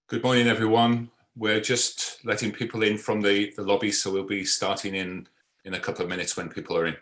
Good morning, everyone. We're just letting people in from the lobby, so we'll be starting in a couple of minutes when people are in.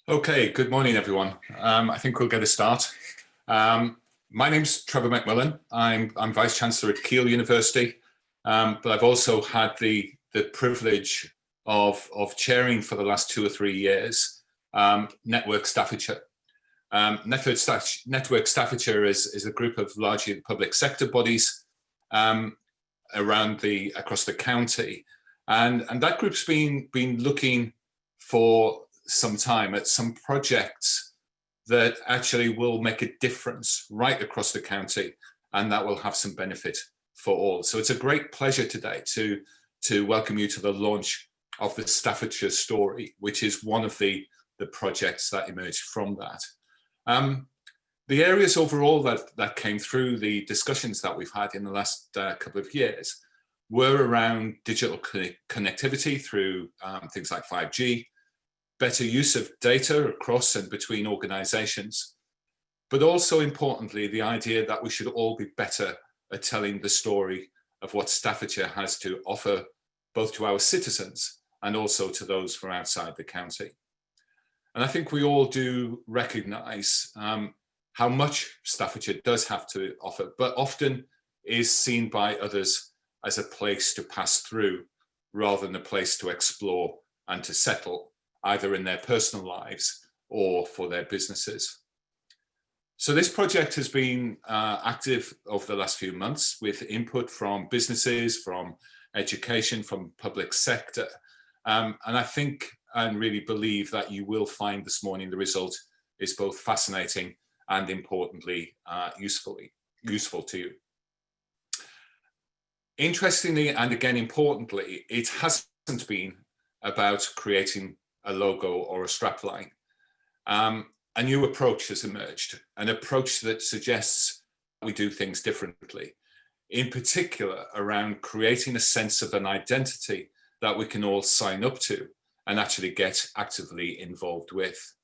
Okay, good morning, everyone. I think we'll get a start. My name's Trevor McMillan. I'm Vice Chancellor at Keele University, but I've also had the privilege of chairing for the last 2 or 3 years Network Staffordshire. Network Staffordshire is a group of largely public sector bodies across the county, and that group's been looking for some time at some projects that actually will make a difference right across the county, and that will have some benefit for all. So it's a great pleasure today to welcome you to the launch of the Staffordshire story, which is one of the projects that emerged from that. The areas overall that came through the discussions that we've had in the last couple of years were around digital connectivity through things like 5G, better use of data across and between organizations, but also importantly, the idea that we should all be better at telling the story of what Staffordshire has to offer, both to our citizens and also to those from outside the county. And I think we all do recognize how much Staffordshire does have to offer, but often is seen by others as a place to pass through rather than a place to explore and to settle, either in their personal lives or for their businesses. So this project has been active over the last few months with input from businesses, from education, from public sector. And I think and really believe that you will find this morning the result is both fascinating and importantly useful to you. Interestingly, and again importantly, it hasn't been about creating a logo or a strapline. A new approach has emerged, an approach that suggests we do things differently, in particular around creating a sense of an identity that we can all sign up to and actually get actively involved with.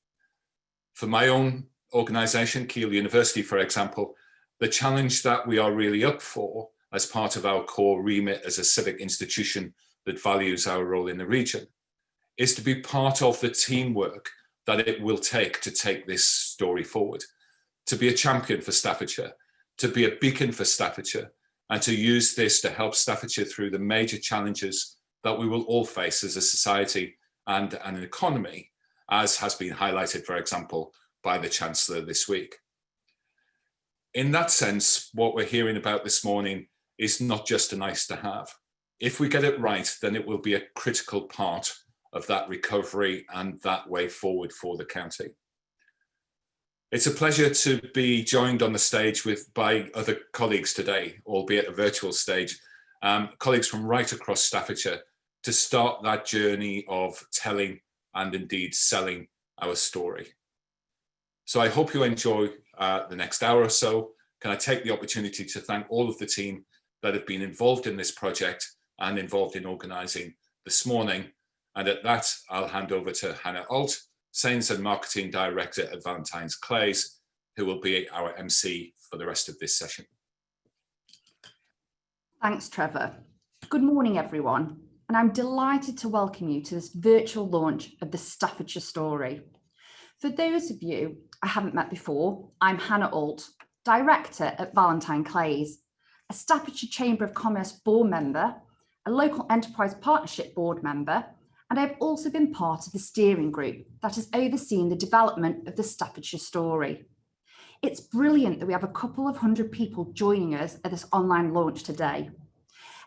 For my own organization, Keele University, for example, the challenge that we are really up for as part of our core remit as a civic institution that values our role in the region is to be part of the teamwork that it will take to take this story forward, to be a champion for Staffordshire, to be a beacon for Staffordshire, and to use this to help Staffordshire through the major challenges that we will all face as a society and an economy, as has been highlighted, for example, by the Chancellor this week. In that sense, what we're hearing about this morning is not just a nice to have. If we get it right, then it will be a critical part of that recovery and that way forward for the county. It's a pleasure to be joined on the stage by other colleagues today, albeit a virtual stage, colleagues from right across Staffordshire, to start that journey of telling and indeed selling our story. So I hope you enjoy the next hour or so. can I take the opportunity to thank all of the team that have been involved in this project and involved in organising this morning. And at that, I'll hand over to Hannah Alt, Sales and Marketing Director at Valentine's Clays, who will be our MC for the rest of this session. Thanks, Trevor. Good morning, everyone. And I'm delighted to welcome you to this virtual launch of the Staffordshire story. For those of you I haven't met before, I'm Hannah Alt, Director at Valentine Clays, a Staffordshire Chamber of Commerce board member, a local enterprise partnership board member, and I've also been part of the steering group that has overseen the development of the Staffordshire story. It's brilliant that we have a couple of hundred people joining us at this online launch today.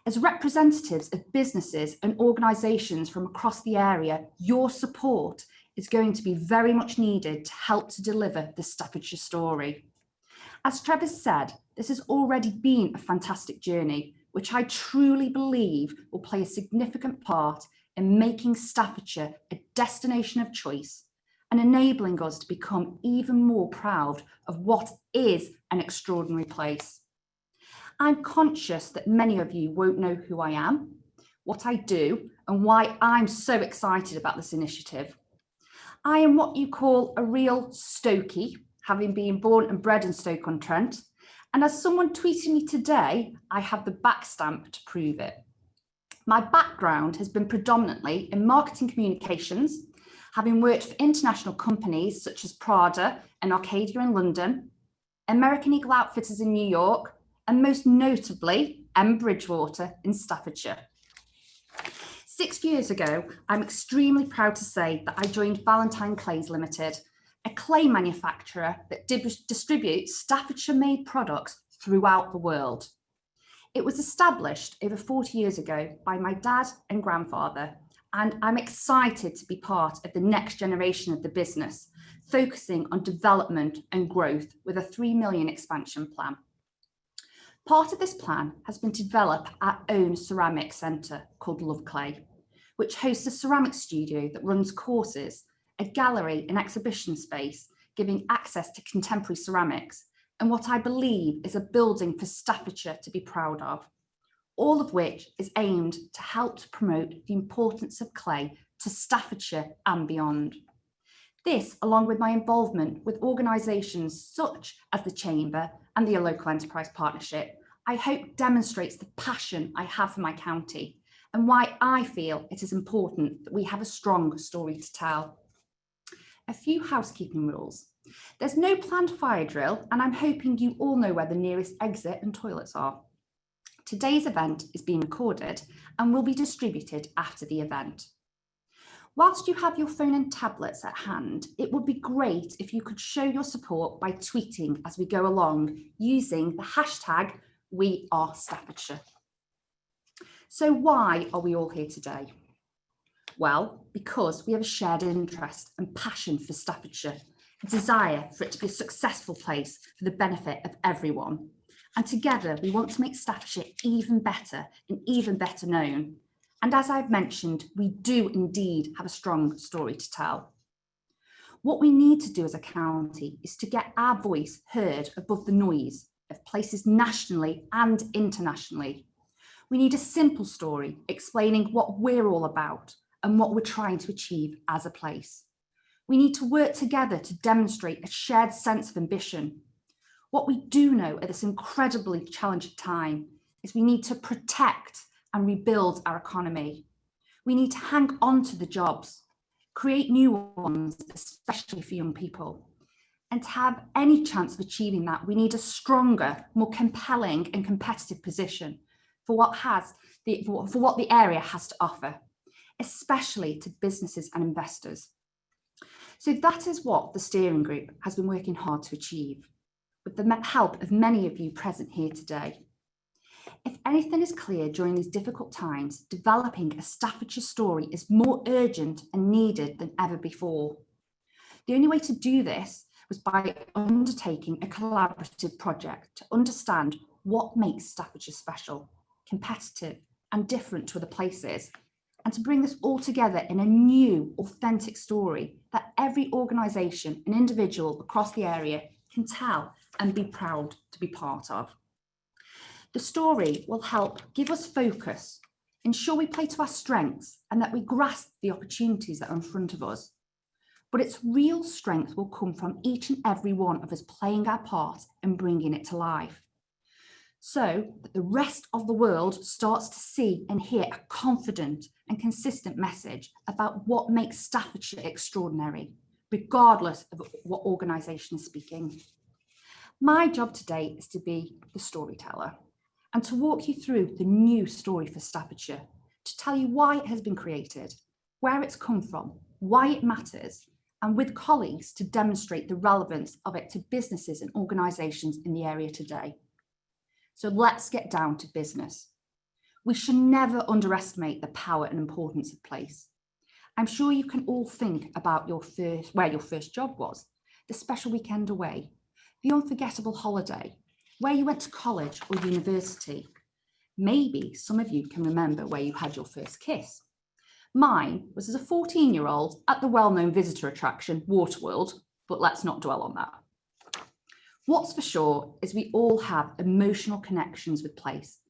As representatives of businesses and organisations from across the area, your support is going to be very much needed to help to deliver the Staffordshire story. As Trevor said, this has already been a fantastic journey, which I truly believe will play a significant part in making Staffordshire a destination of choice and enabling us to become even more proud of what is an extraordinary place. I'm conscious that many of you won't know who I am, what I do, and why I'm so excited about this initiative. I am what you call a real Stokey, having been born and bred in Stoke-on-Trent. And as someone tweeted me today, I have the back stamp to prove it. My background has been predominantly in marketing communications, having worked for international companies such as Prada and Arcadia in London, American Eagle Outfitters in New York, and most notably, Bridgewater in Staffordshire. 6 years ago, I'm extremely proud to say that I joined Valentine Clays Limited, a clay manufacturer that distributes Staffordshire-made products throughout the world. It was established over 40 years ago by my dad and grandfather, and I'm excited to be part of the next generation of the business, focusing on development and growth with a 3 million expansion plan. Part of this plan has been to develop our own ceramic centre called Love Clay, which hosts a ceramic studio that runs courses, a gallery and exhibition space, giving access to contemporary ceramics, and what I believe is a building for Staffordshire to be proud of, all of which is aimed to help to promote the importance of clay to Staffordshire and beyond. This, along with my involvement with organisations such as the Chamber and the Local Enterprise Partnership, I hope demonstrates the passion I have for my county and why I feel it is important that we have a strong story to tell. A few housekeeping rules. There's no planned fire drill, and I'm hoping you all know where the nearest exit and toilets are. Today's event is being recorded and will be distributed after the event. Whilst you have your phone and tablets at hand, it would be great if you could show your support by tweeting as we go along using the hashtag #WeAreStaffordshire. So why are we all here today? Well, because we have a shared interest and passion for Staffordshire, a desire for it to be a successful place for the benefit of everyone. And together we want to make Staffordshire even better and even better known. And as I've mentioned, we do indeed have a strong story to tell. What we need to do as a county is to get our voice heard above the noise of places nationally and internationally. We need a simple story explaining what we're all about and what we're trying to achieve as a place. We need to work together to demonstrate a shared sense of ambition. What we do know at this incredibly challenging time is we need to protect and rebuild our economy. We need to hang on to the jobs, create new ones, especially for young people. And to have any chance of achieving that, we need a stronger, more compelling and competitive position for what the area has to offer, especially to businesses and investors. So that is what the steering group has been working hard to achieve, with the help of many of you present here today. If anything is clear during these difficult times, developing a Staffordshire story is more urgent and needed than ever before. The only way to do this was by undertaking a collaborative project to understand what makes Staffordshire special, competitive and different to other places, and to bring this all together in a new, authentic story that every organisation and individual across the area can tell and be proud to be part of. The story will help give us focus, ensure we play to our strengths and that we grasp the opportunities that are in front of us. But its real strength will come from each and every one of us playing our part and bringing it to life, so that the rest of the world starts to see and hear a confident and consistent message about what makes Staffordshire extraordinary, regardless of what organisation is speaking. My job today is to be the storyteller and to walk you through the new story for Staffordshire, to tell you why it has been created, where it's come from, why it matters, and with colleagues to demonstrate the relevance of it to businesses and organisations in the area today. So let's get down to business. We should never underestimate the power and importance of place. I'm sure you can all think about where your first job was, the special weekend away, the unforgettable holiday, where you went to college or university. Maybe some of you can remember where you had your first kiss. Mine was as a 14-year-old at the well-known visitor attraction, Waterworld, but let's not dwell on that. What's for sure is we all have emotional connections with place,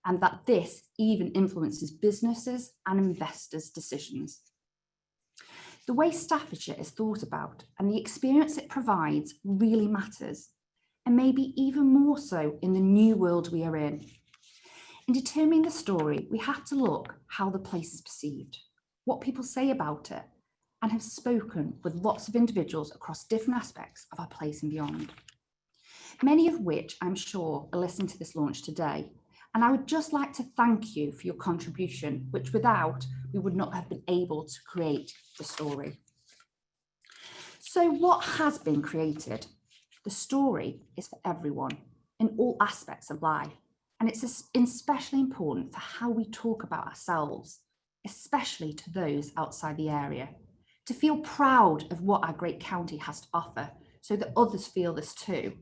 and that this even influences businesses and investors' decisions. The way Staffordshire is thought about and the experience it provides really matters, and maybe even more so in the new world we are in. In determining the story, we have to look how the place is perceived, what people say about it, and have spoken with lots of individuals across different aspects of our place and beyond. Many of which I'm sure are listening to this launch today. And I would just like to thank you for your contribution, which without, we would not have been able to create the story. So what has been created? The story is for everyone in all aspects of life. And it's especially important for how we talk about ourselves, especially to those outside the area, to feel proud of what our great county has to offer so that others feel this too.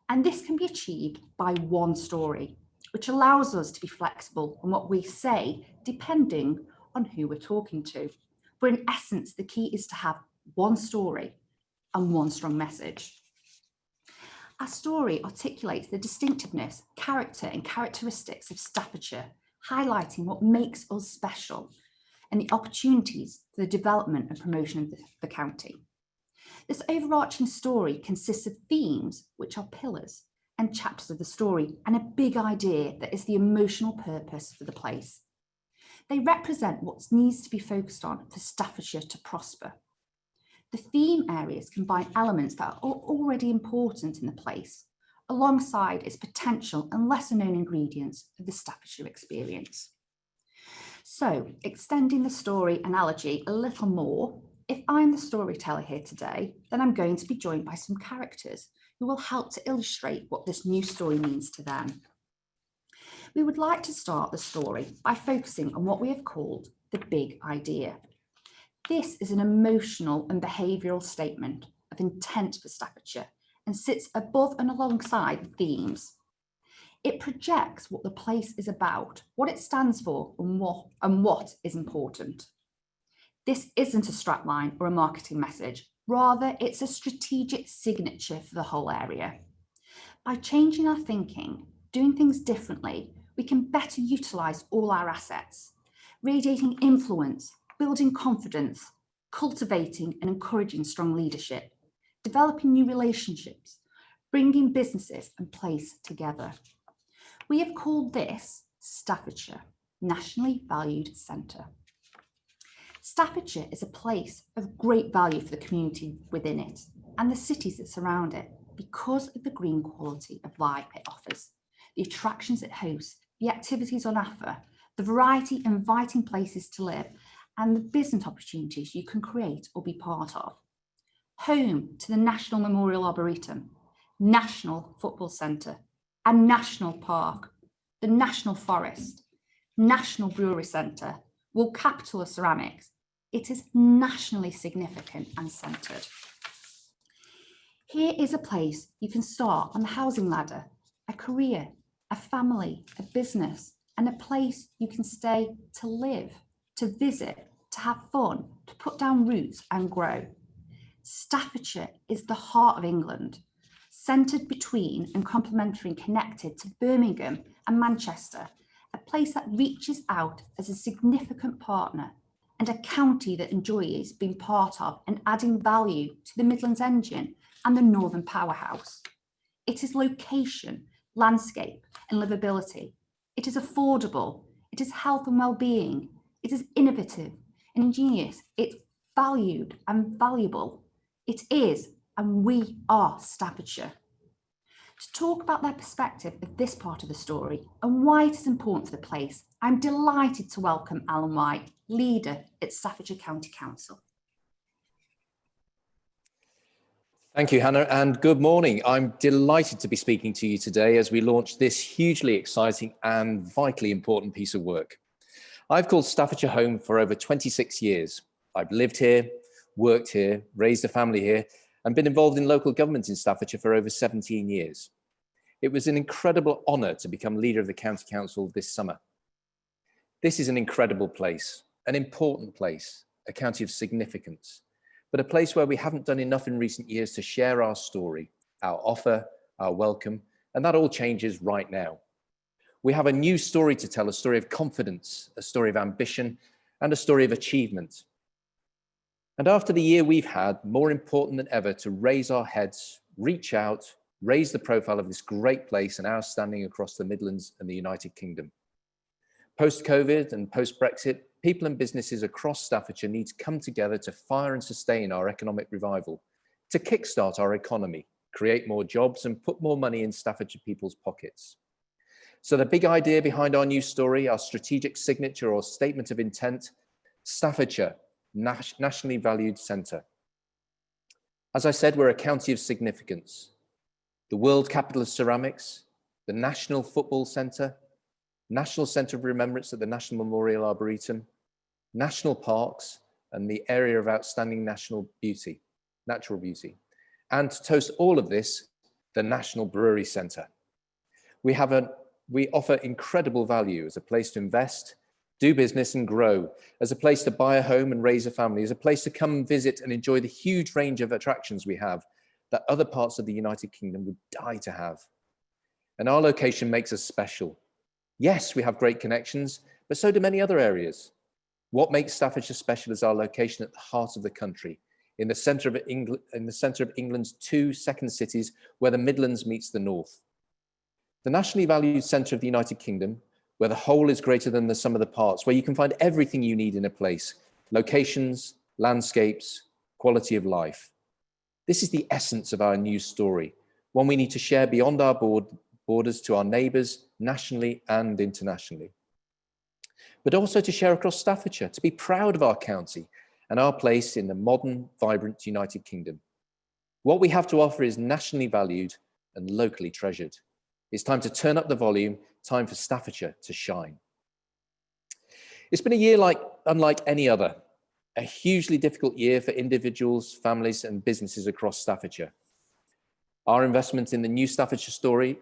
And this can be achieved by one story, which allows us to be flexible on what we say, depending on who we're talking to. But in essence, the key is to have one story and one strong message. Our story articulates the distinctiveness, character and characteristics of Staffordshire, highlighting what makes us special and the opportunities for the development and promotion of the county. This overarching story consists of themes, which are pillars, and chapters of the story, and a big idea that is the emotional purpose for the place. They represent what needs to be focused on for Staffordshire to prosper. The theme areas combine elements that are already important in the place, alongside its potential and lesser known ingredients of the Staffordshire experience. So, extending the story analogy a little more, if I'm the storyteller here today, then I'm going to be joined by some characters who will help to illustrate what this new story means to them. We would like to start the story by focusing on what we have called the big idea. This is an emotional and behavioural statement of intent for Staffordshire and sits above and alongside the themes. It projects what the place is about, what it stands for, and what is important. This isn't a strapline or a marketing message. Rather, it's a strategic signature for the whole area. By changing our thinking, doing things differently, we can better utilise all our assets, radiating influence, building confidence, cultivating and encouraging strong leadership, developing new relationships, bringing businesses and place together. We have called this Staffordshire, Nationally Valued Centre. Staffordshire is a place of great value for the community within it and the cities that surround it because of the green quality of life it offers, the attractions it hosts, the activities on offer, the variety of inviting places to live, and the business opportunities you can create or be part of. Home to the National Memorial Arboretum, National Football Centre, a National Park, the National Forest, National Brewery Centre, World Capital of Ceramics. It is nationally significant and centred. Here is a place you can start on the housing ladder, a career, a family, a business, and a place you can stay to live, to visit, to have fun, to put down roots and grow. Staffordshire is the heart of England. centred between and complementary and connected to Birmingham and Manchester, a place that reaches out as a significant partner and a county that enjoys being part of and adding value to the Midlands engine and the Northern powerhouse. It is location, landscape and livability. It is affordable. It is health and well-being. It is innovative and ingenious. It's valued and valuable. It is, and we are Staffordshire. To talk about their perspective of this part of the story and why it is important for the place, I'm delighted to welcome Alan White, leader at Staffordshire County Council. Thank you, Hannah, and good morning. I'm delighted to be speaking to you today as we launch this hugely exciting and vitally important piece of work. I've called Staffordshire home for over 26 years. I've lived here, worked here, raised a family here, and been involved in local government in Staffordshire for over 17 years. It was an incredible honour to become leader of the County Council this summer. This is an incredible place, an important place, a county of significance, but a place where we haven't done enough in recent years to share our story, our offer, our welcome, and that all changes right now. We have a new story to tell, a story of confidence, a story of ambition, and a story of achievement. And after the year we've had, more important than ever to raise our heads, reach out, raise the profile of this great place and our standing across the Midlands and the United Kingdom. Post-COVID and post-Brexit, people and businesses across Staffordshire need to come together to fire and sustain our economic revival, to kickstart our economy, create more jobs and put more money in Staffordshire people's pockets. So the big idea behind our new story, our strategic signature or statement of intent, Staffordshire, nationally valued centre. As I said, we're a county of significance. The world capital of ceramics, the National Football Centre, National Centre of Remembrance at the National Memorial Arboretum, national parks, and the area of outstanding natural beauty. And to toast all of this, the National Brewery Centre. We offer incredible value as a place to invest, do business and grow, as a place to buy a home and raise a family, as a place to come and visit and enjoy the huge range of attractions we have that other parts of the United Kingdom would die to have. And our location makes us special. Yes, we have great connections, but so do many other areas. What makes Staffordshire special is our location at the heart of the country, in the centre of England's two second cities where the Midlands meets the North. The nationally valued centre of the United Kingdom, where the whole is greater than the sum of the parts, where you can find everything you need in a place, locations, landscapes, quality of life. This is the essence of our new story, one we need to share beyond our borders to our neighbours, nationally and internationally. But also to share across Staffordshire, to be proud of our county and our place in the modern, vibrant United Kingdom. What we have to offer is nationally valued and locally treasured. It's time to turn up the volume, time for Staffordshire to shine. It's been a year unlike any other, a hugely difficult year for individuals, families and businesses across Staffordshire. Our investment in the new Staffordshire story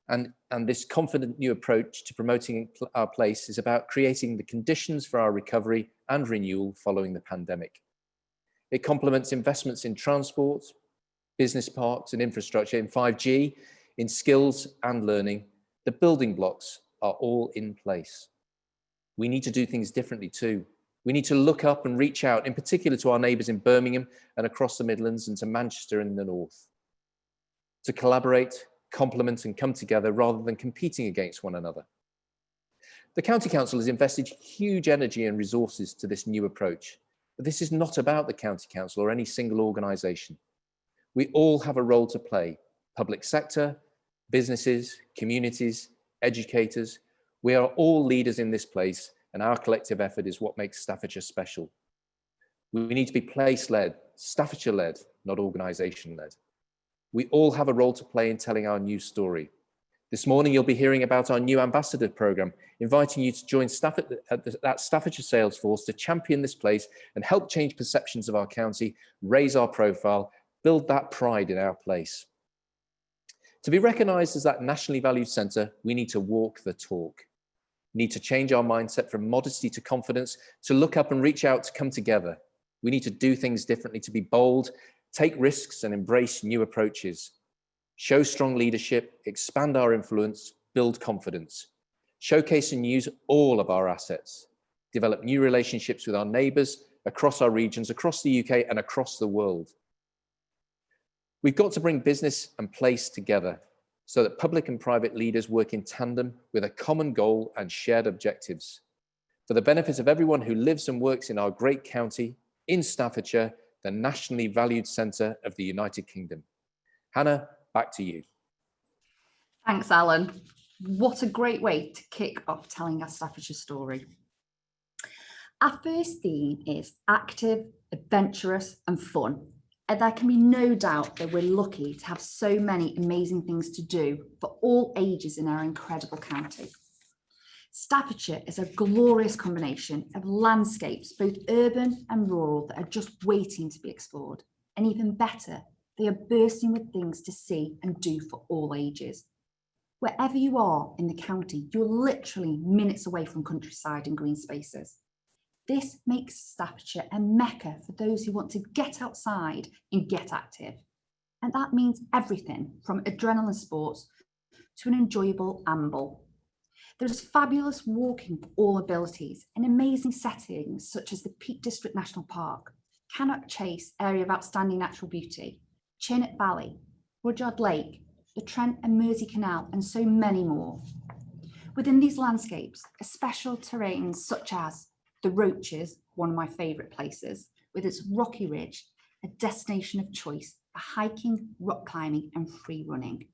and this confident new approach to promoting our place is about creating the conditions for our recovery and renewal following the pandemic. It complements investments in transport, business parks and infrastructure, in 5G, in skills and learning. The building blocks are all in place. We need to do things differently too. We need to look up and reach out, in particular to our neighbours in Birmingham and across the Midlands and to Manchester in the North. To collaborate, complement and come together rather than competing against one another. The County Council has invested huge energy and resources to this new approach, but this is not about the County Council or any single organisation. We all have a role to play. Public sector, businesses, communities, educators. We are all leaders in this place, and our collective effort is what makes Staffordshire special. We need to be place-led, Staffordshire-led, not organisation-led. We all have a role to play in telling our new story. This morning, you'll be hearing about our new ambassador programme, inviting you to join that Staffordshire sales force to champion this place and help change perceptions of our county, raise our profile, build that pride in our place. To be recognised as that nationally valued centre, we need to walk the talk. We need to change our mindset from modesty to confidence, to look up and reach out, to come together. We need to do things differently, to be bold, take risks and embrace new approaches. show strong leadership, expand our influence, build confidence, showcase and use all of our assets, develop new relationships with our neighbours across our regions, across the UK and across the world. We've got to bring business and place together so that public and private leaders work in tandem with a common goal and shared objectives for the benefit of everyone who lives and works in our great county, in Staffordshire, the nationally valued centre of the United Kingdom. Hannah, back to you. Thanks, Alan. What a great way to kick off telling our Staffordshire story. Our first theme is active, adventurous and fun. And there can be no doubt that we're lucky to have so many amazing things to do for all ages in our incredible county. Staffordshire is a glorious combination of landscapes, both urban and rural, that are just waiting to be explored. And even better, they are bursting with things to see and do for all ages. Wherever you are in the county, you're literally minutes away from countryside and green spaces. This makes Staffordshire a mecca for those who want to get outside and get active. And that means everything from adrenaline sports to an enjoyable amble. There's fabulous walking for all abilities and amazing settings such as the Peak District National Park, Cannock Chase, area of outstanding natural beauty, Chinook Valley, Rudyard Lake, the Trent and Mersey Canal, and so many more. Within these landscapes are special terrains such as the Roaches, one of my favourite places, with its rocky ridge, a destination of choice for hiking, rock climbing and free running.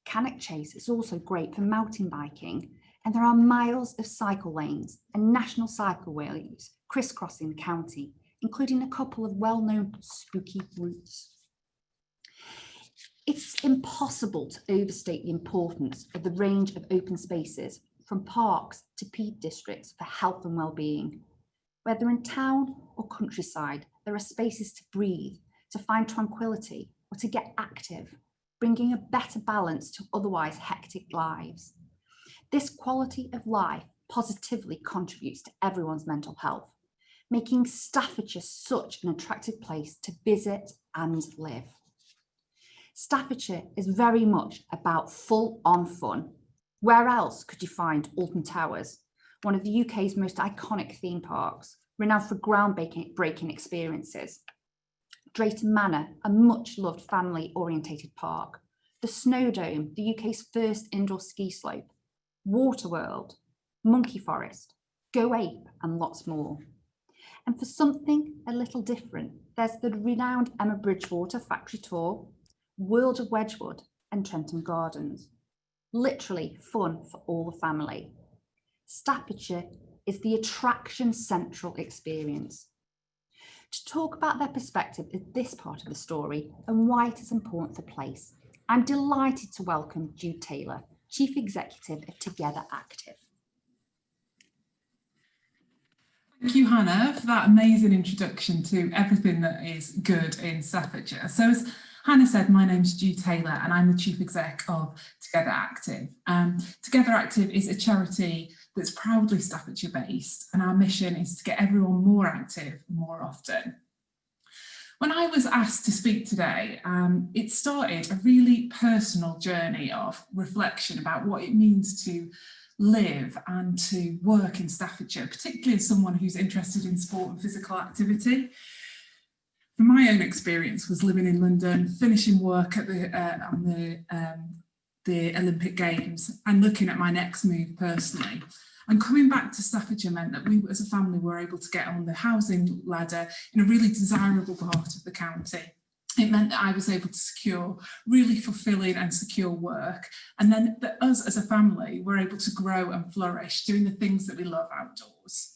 Cannock Chase is also great for mountain biking, and there are miles of cycle lanes and national cycleways crisscrossing the county, including a couple of well-known spooky routes. It's impossible to overstate the importance of the range of open spaces from parks to peak districts for health and well-being. Whether in town or countryside, there are spaces to breathe, to find tranquility, or to get active, bringing a better balance to otherwise hectic lives. This quality of life positively contributes to everyone's mental health, making Staffordshire such an attractive place to visit and live. Staffordshire is very much about full-on fun. Where else could you find Alton Towers, one of the UK's most iconic theme parks, renowned for groundbreaking experiences? Drayton Manor, a much-loved family-orientated park. The Snowdome, the UK's first indoor ski slope. Waterworld, Monkey Forest, Go Ape, and lots more. And for something a little different, there's the renowned Emma Bridgewater Factory Tour, World of Wedgwood, and Trentham Gardens. Literally fun for all the family. Staffordshire is the attraction central experience. To talk about their perspective of this part of the story and why it is important for place, I'm delighted to welcome Jude Taylor, Chief Executive of Together Active. Thank you, Hannah, for that amazing introduction to everything that is good in Staffordshire. So as Hannah said, my name's Jude Taylor and I'm the Chief Exec of Together Active. Together Active is a charity that's proudly Staffordshire based, and our mission is to get everyone more active more often. When I was asked to speak today, it started a really personal journey of reflection about what it means to live and to work in Staffordshire, particularly as someone who's interested in sport and physical activity. From my own experience was living in London, finishing work at the Olympic Games and looking at my next move personally. And coming back to Staffordshire meant that we as a family were able to get on the housing ladder in a really desirable part of the county. It meant that I was able to secure really fulfilling and secure work. And then that us as a family were able to grow and flourish doing the things that we love outdoors.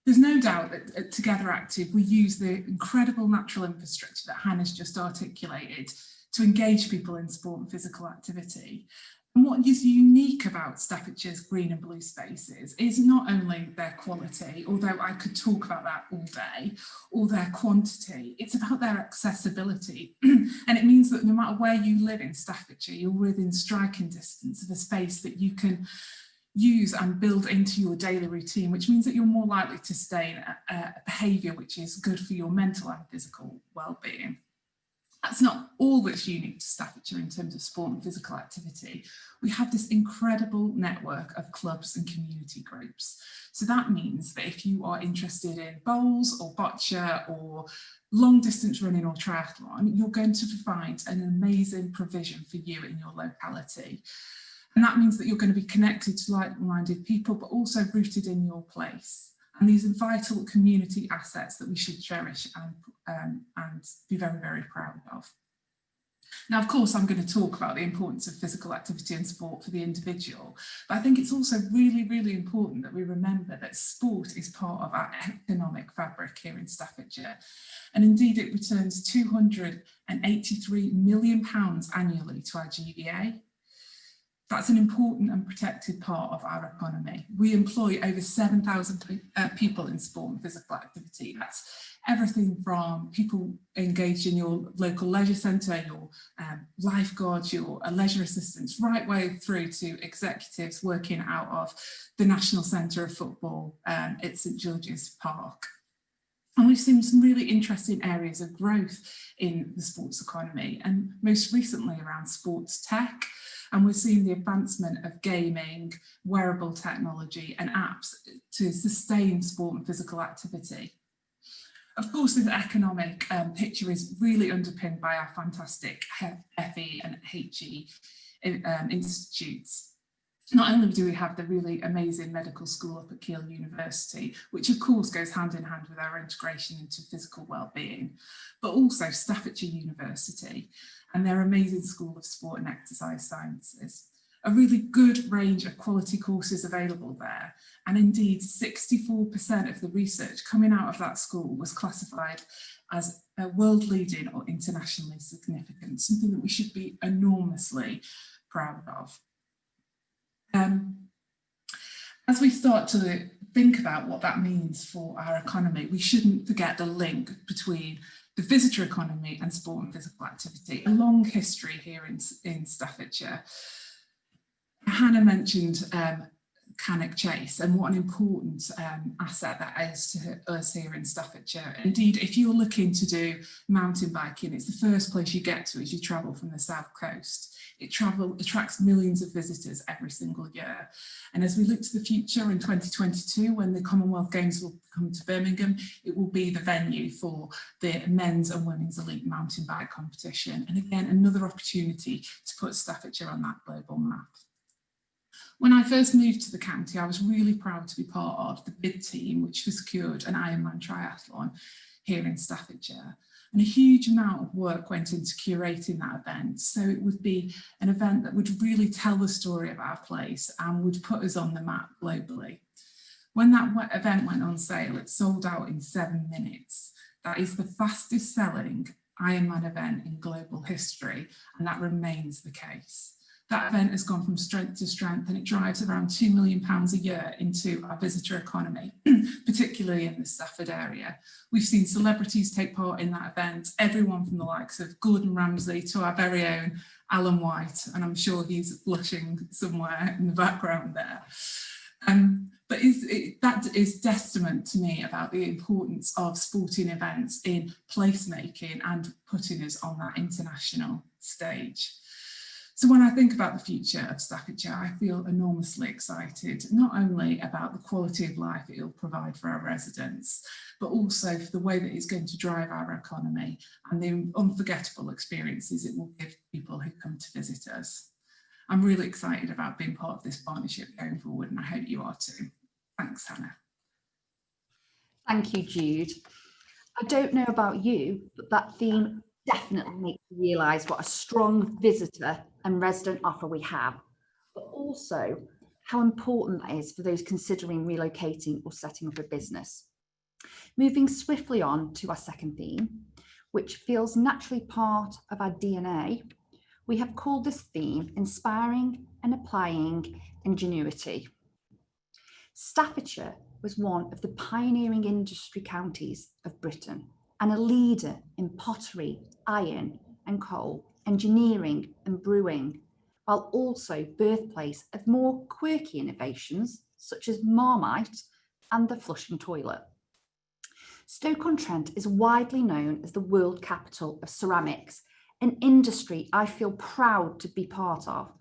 There's no doubt that at Together Active, we use the incredible natural infrastructure that Hannah's just articulated to engage people in sport and physical activity. And what is unique about Staffordshire's green and blue spaces is not only their quality, although I could talk about that all day, or their quantity, it's about their accessibility. And it means that no matter where you live in Staffordshire, you're within striking distance of a space that you can use and build into your daily routine, which means that you're more likely to stay in a behaviour which is good for your mental and physical well-being. That's not all that's unique to Staffordshire in terms of sport and physical activity. We have this incredible network of clubs and community groups. So that means that if you are interested in bowls or bocce or long distance running or triathlon, you're going to find an amazing provision for you in your locality. And that means that you're going to be connected to like-minded people, but also rooted in your place. And these are vital community assets that we should cherish and be very, very proud of. Now, of course, I'm going to talk about the importance of physical activity and sport for the individual, but I think it's also really, really important that we remember that sport is part of our economic fabric here in Staffordshire. And indeed, it returns £283 million annually to our GVA. That's an important and protected part of our economy. We employ over 7,000 people in sport and physical activity. That's everything from people engaged in your local leisure centre, your lifeguards, your leisure assistants, right way through to executives working out of the National Centre of Football at St George's Park. And we've seen some really interesting areas of growth in the sports economy, and most recently around sports tech. And we're seeing the advancement of gaming, wearable technology and apps to sustain sport and physical activity. Of course, this economic picture is really underpinned by our fantastic FE and HE institutes. Not only do we have the really amazing medical school up at Keele University, which of course goes hand in hand with our integration into physical well-being, but also Staffordshire University and their amazing School of Sport and Exercise Sciences. A really good range of quality courses available there. And indeed, 64% of the research coming out of that school was classified as world leading or internationally significant, something that we should be enormously proud of. As we start to think about what that means for our economy, we shouldn't forget the link between the visitor economy and sport and physical activity. A long history here in Staffordshire. Hannah mentioned Cannock Chase and what an important asset that is to us here in Staffordshire. Indeed, if you're looking to do mountain biking, it's the first place you get to as you travel from the south coast. It attracts millions of visitors every single year. And as we look to the future in 2022, when the Commonwealth Games will come to Birmingham, it will be the venue for the men's and women's elite mountain bike competition. And again, another opportunity to put Staffordshire on that global map. When I first moved to the county, I was really proud to be part of the bid team, which secured an Ironman triathlon here in Staffordshire. And a huge amount of work went into curating that event. So it would be an event that would really tell the story of our place and would put us on the map globally. When that event went on sale, it sold out in 7 minutes. That is the fastest selling Ironman event in global history, and that remains the case. That event has gone from strength to strength, and it drives around £2 million a year into our visitor economy, particularly in the Stafford area. We've seen celebrities take part in that event, everyone from the likes of Gordon Ramsay to our very own Alan White, and I'm sure he's blushing somewhere in the background there. But that is testament to me about the importance of sporting events in placemaking and putting us on that international stage. So when I think about the future of Staffordshire, I feel enormously excited, not only about the quality of life it will provide for our residents, but also for the way that it's going to drive our economy and the unforgettable experiences it will give people who come to visit us. I'm really excited about being part of this partnership going forward, and I hope you are too. Thanks, Hannah. Thank you, Jude. I don't know about you, but that theme definitely makes you realise what a strong visitor and resident offer we have, but also how important that is for those considering relocating or setting up a business. Moving swiftly on to our second theme, which feels naturally part of our DNA, we have called this theme Inspiring and Applying Ingenuity. Staffordshire was one of the pioneering industry counties of Britain and a leader in pottery, iron and coal, engineering and brewing, while also birthplace of more quirky innovations such as Marmite and the flushing toilet. Stoke-on-Trent is widely known as the world capital of ceramics, an industry I feel proud to be part of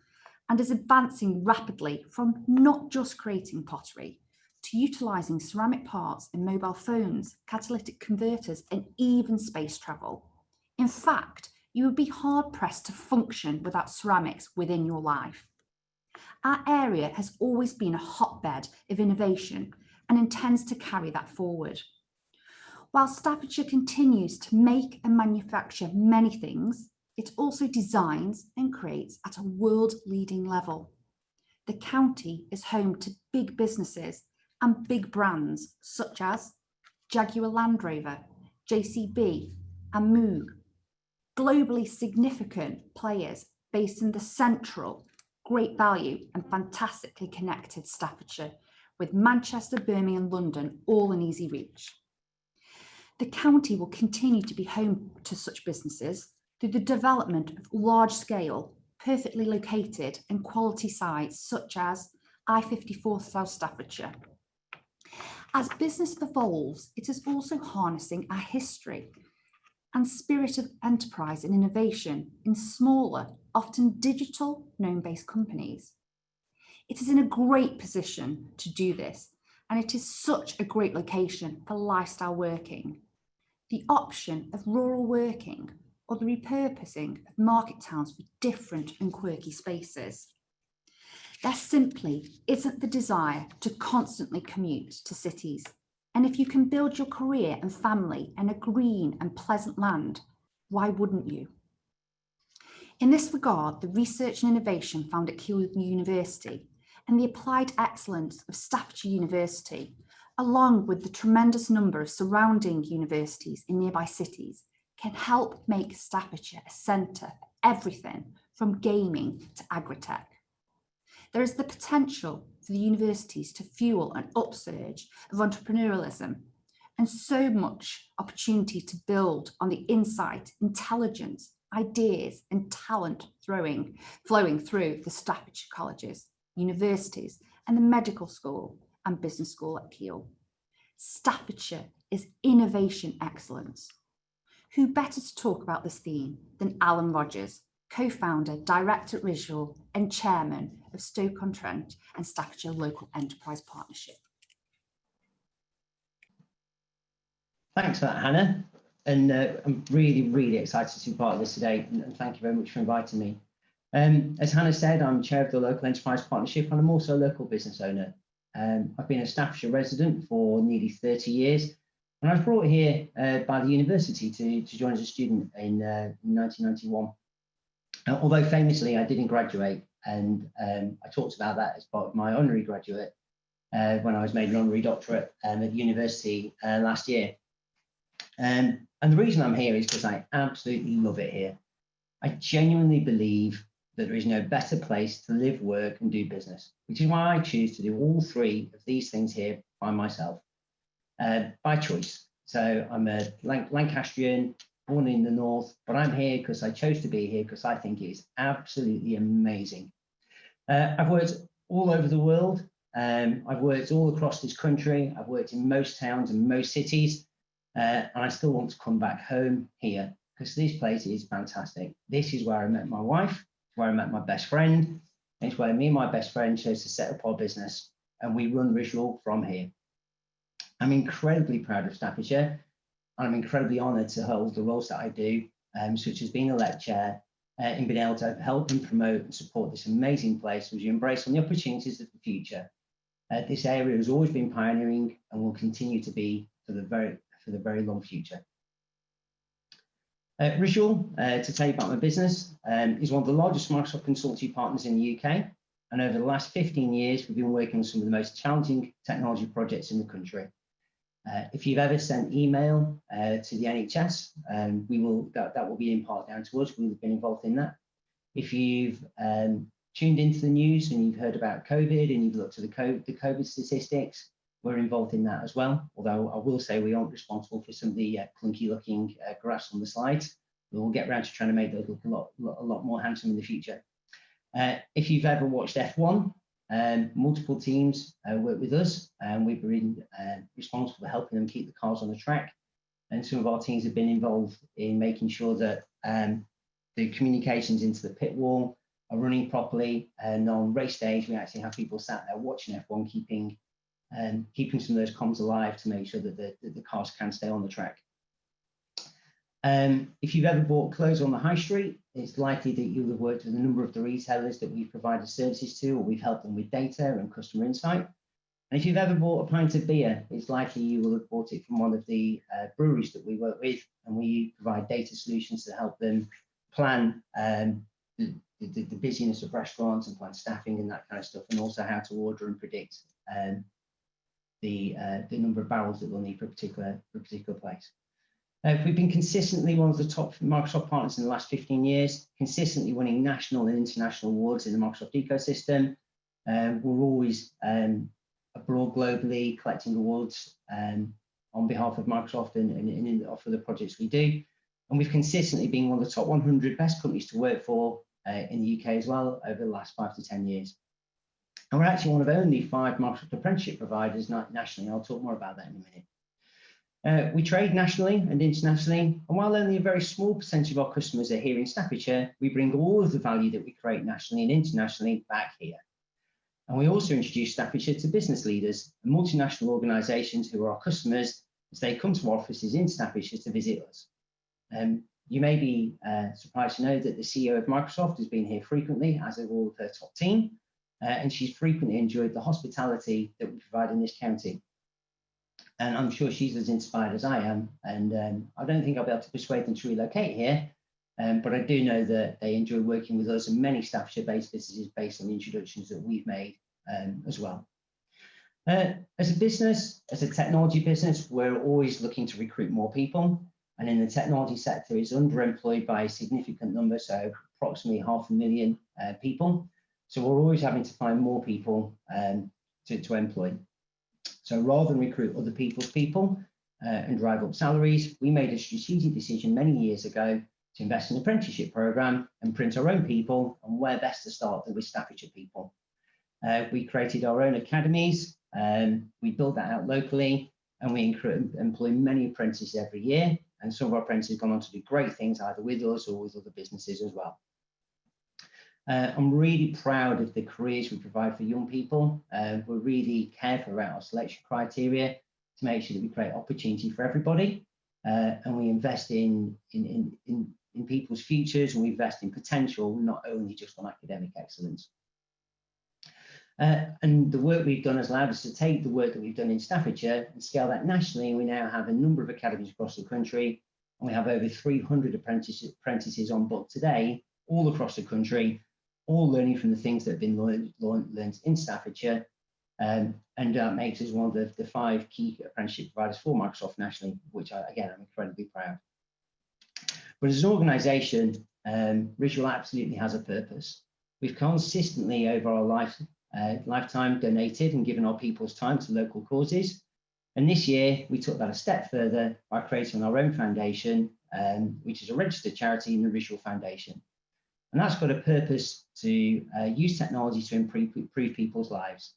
and is advancing rapidly from not just creating pottery to utilising ceramic parts in mobile phones, catalytic converters, and even space travel. In fact, you would be hard-pressed to function without ceramics within your life. Our area has always been a hotbed of innovation and intends to carry that forward. While Staffordshire continues to make and manufacture many things, it also designs and creates at a world-leading level. The county is home to big businesses and big brands such as Jaguar Land Rover, JCB and Moog, globally significant players based in the central, great value and fantastically connected Staffordshire, with Manchester, Birmingham and London all in easy reach. The county will continue to be home to such businesses through the development of large-scale, perfectly located and quality sites such as I-54 South Staffordshire. As business evolves, it is also harnessing our history and spirit of enterprise and innovation in smaller, often digital, known-based companies. It is in a great position to do this, and it is such a great location for lifestyle working. The option of rural working or the repurposing of market towns for different and quirky spaces. There simply isn't the desire to constantly commute to cities. And if you can build your career and family in a green and pleasant land, why wouldn't you? In this regard, the research and innovation found at Keele University and the applied excellence of Staffordshire University, along with the tremendous number of surrounding universities in nearby cities, can help make Staffordshire a centre for everything from gaming to agritech. There is the potential for the universities to fuel an upsurge of entrepreneurialism and so much opportunity to build on the insight, intelligence, ideas and talent flowing through the Staffordshire colleges, universities and the medical school and business school at Keele. Staffordshire is innovation excellence. Who better to talk about this theme than Alan Rogers, co-founder, director at Visual and chairman of Stoke-on-Trent and Staffordshire Local Enterprise Partnership. Thanks for that, Hannah. And I'm really excited to be part of this today. And thank you very much for inviting me. As Hannah said, I'm chair of the Local Enterprise Partnership and I'm also a local business owner. I've been a Staffordshire resident for nearly 30 years. And I was brought here by the university to join as a student in 1991. Although famously I didn't graduate, and I talked about that as part of my honorary graduate when I was made an honorary doctorate at the university last year. And the reason I'm here is because I absolutely love it here. I genuinely believe that there is no better place to live, work and do business, which is why I choose to do all three of these things here by myself, by choice. So I'm a Lancastrian, born in the north, but I'm here because I chose to be here because I think it is absolutely amazing. I've worked all over the world. I've worked all across this country. I've worked in most towns and most cities, and I still want to come back home here because this place is fantastic. This is where I met my wife, it's where I met my best friend, and it's where me and my best friend chose to set up our business, and we run Visual from here. I'm incredibly proud of Staffordshire. I'm incredibly honoured to hold the roles that I do, such as being a lecturer chair, and being able to help and promote and support this amazing place as you embrace on the opportunities of the future. This area has always been pioneering and will continue to be for the very long future. Visual, to tell you about my business, is one of the largest Microsoft consultancy partners in the UK. And over the last 15 years, we've been working on some of the most challenging technology projects in the country. If you've ever sent email to the NHS, that will be in part down to us. We've been involved in that. If you've tuned into the news and you've heard about COVID and you've looked at the COVID statistics, we're involved in that as well. Although I will say we aren't responsible for some of the clunky looking graphs on the slides. We'll get around to trying to make those look a lot more handsome in the future. If you've ever watched F1, multiple teams work with us, and we've been responsible for helping them keep the cars on the track. And some of our teams have been involved in making sure that the communications into the pit wall are running properly, and on race days we actually have people sat there watching F1, keeping some of those comms alive to make sure that the cars can stay on the track. If you've ever bought clothes on the high street, it's likely that you'll have worked with a number of the retailers that we've provided services to, or we've helped them with data and customer insight. And if you've ever bought a pint of beer, it's likely you will have bought it from one of the breweries that we work with, and we provide data solutions to help them plan the busyness of restaurants and plan staffing and that kind of stuff, and also how to order and predict the number of barrels that they'll need for a particular place. We've been consistently one of the top Microsoft partners in the last 15 years, consistently winning national and international awards in the Microsoft ecosystem. We're always abroad globally collecting awards on behalf of Microsoft and for the projects we do. And we've consistently been one of the top 100 best companies to work for in the UK as well over the last 5 to 10 years. And we're actually one of only 5 Microsoft apprenticeship providers nationally. I'll talk more about that in a minute. We trade nationally and internationally, and while only a very small percentage of our customers are here in Staffordshire, we bring all of the value that we create nationally and internationally back here. And we also introduce Staffordshire to business leaders and multinational organisations who are our customers as they come to our offices in Staffordshire to visit us. You may be surprised to know that the CEO of Microsoft has been here frequently, as have all of her top team, and she's frequently enjoyed the hospitality that we provide in this county. And I'm sure she's as inspired as I am, and I don't think I'll be able to persuade them to relocate here, but I do know that they enjoy working with us and many Staffordshire-based businesses based on the introductions that we've made as well. As a business, as a technology business, we're always looking to recruit more people, and in the technology sector is underemployed by a significant number, so approximately 500,000 people. So we're always having to find more people to employ. So rather than recruit other people's people and drive up salaries, we made a strategic decision many years ago to invest in an apprenticeship program and print our own people, and where best to start than with Staffordshire people. We created our own academies, we built that out locally, and we employ many apprentices every year, and some of our apprentices have gone on to do great things either with us or with other businesses as well. I'm really proud of the careers we provide for young people. We're really careful about our selection criteria to make sure that we create opportunity for everybody, and we invest in people's futures, and we invest in potential, not only just on academic excellence. And the work we've done has allowed us to take the work that we've done in Staffordshire and scale that nationally. We now have a number of academies across the country, and we have over 300 apprentices on book today, all across the country, all learning from the things that have been learned in Staffordshire, and makes us one of the 5 key apprenticeship providers for Microsoft nationally, which again, I'm incredibly proud. But as an organisation, Ritual absolutely has a purpose. We've consistently over our lifetime donated and given our people's time to local causes. And this year, we took that a step further by creating our own foundation, which is a registered charity in the Ritual Foundation. And that's got a purpose to use technology to improve people's lives.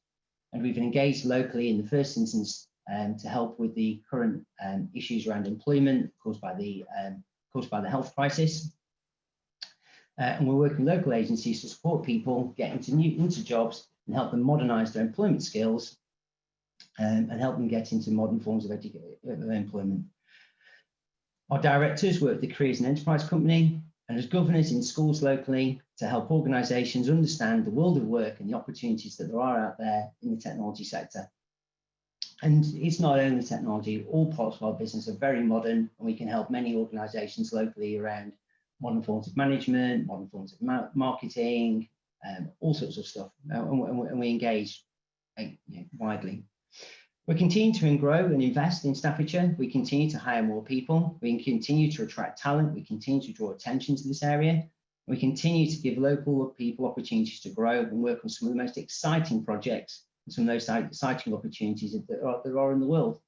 And we've engaged locally in the first instance to help with the current issues around employment caused by the health crisis. And we're working with local agencies to support people get into jobs and help them modernise their employment skills and help them get into modern forms of employment. Our directors work with the Careers and Enterprise Company, and as governors in schools locally to help organisations understand the world of work and the opportunities that there are out there in the technology sector. And it's not only technology, all parts of our business are very modern, and we can help many organisations locally around modern forms of management, modern forms of marketing, all sorts of stuff, and we engage widely. We're continuing to grow and invest in Staffordshire. We continue to hire more people. We continue to attract talent. We continue to draw attention to this area. We continue to give local people opportunities to grow and work on some of the most exciting projects and some of those exciting opportunities that are in the world.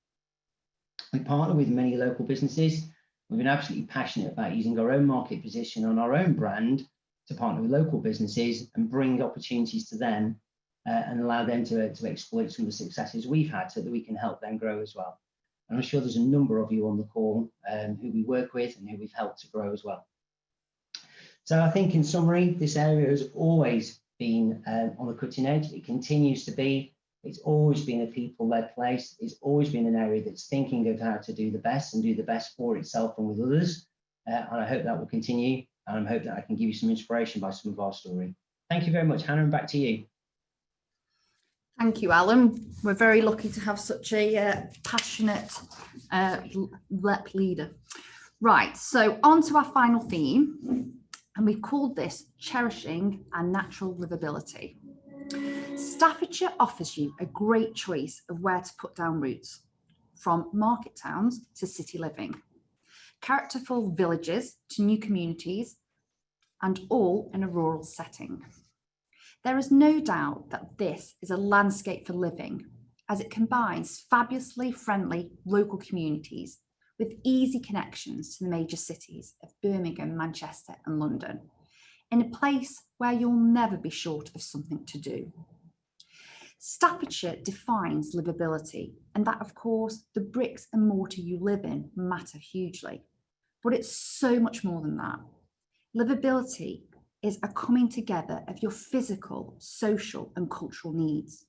We partner with many local businesses. We've been absolutely passionate about using our own market position on our own brand to partner with local businesses and bring opportunities to them and allow them to exploit some of the successes we've had so that we can help them grow as well. And I'm sure there's a number of you on the call who we work with and who we've helped to grow as well. So I think in summary, this area has always been on the cutting edge. It continues to be. It's always been a people-led place. It's always been an area that's thinking of how to do the best and do the best for itself and with others. And I hope that will continue. And I hope that I can give you some inspiration by some of our story. Thank you very much, Hannah, and back to you. Thank you, Alan. We're very lucky to have such a passionate LEP leader. Right, so on to our final theme, and we've called this Cherishing our Natural Livability. Staffordshire offers you a great choice of where to put down roots, from market towns to city living, characterful villages to new communities, and all in a rural setting. There is no doubt that this is a landscape for living, as it combines fabulously friendly local communities with easy connections to the major cities of Birmingham, Manchester and London, in a place where you'll never be short of something to do. Staffordshire defines livability, and that, of course, the bricks and mortar you live in matter hugely. But it's so much more than that. Livability is a coming together of your physical, social and cultural needs,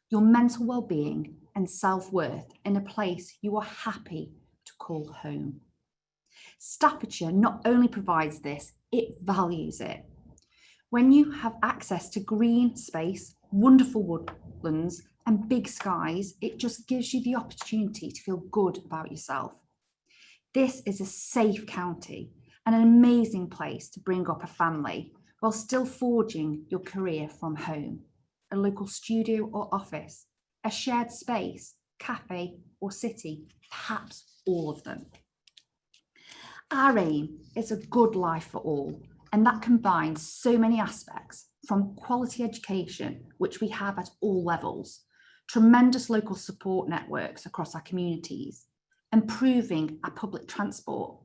your mental well-being and self-worth in a place you are happy to call home. Staffordshire not only provides this, it values it. When you have access to green space, wonderful woodlands and big skies, it just gives you the opportunity to feel good about yourself. This is a safe county and an amazing place to bring up a family while still forging your career from home, a local studio or office, a shared space, cafe or city, perhaps all of them. Our aim is a good life for all, and that combines so many aspects, from quality education, which we have at all levels, tremendous local support networks across our communities, improving our public transport,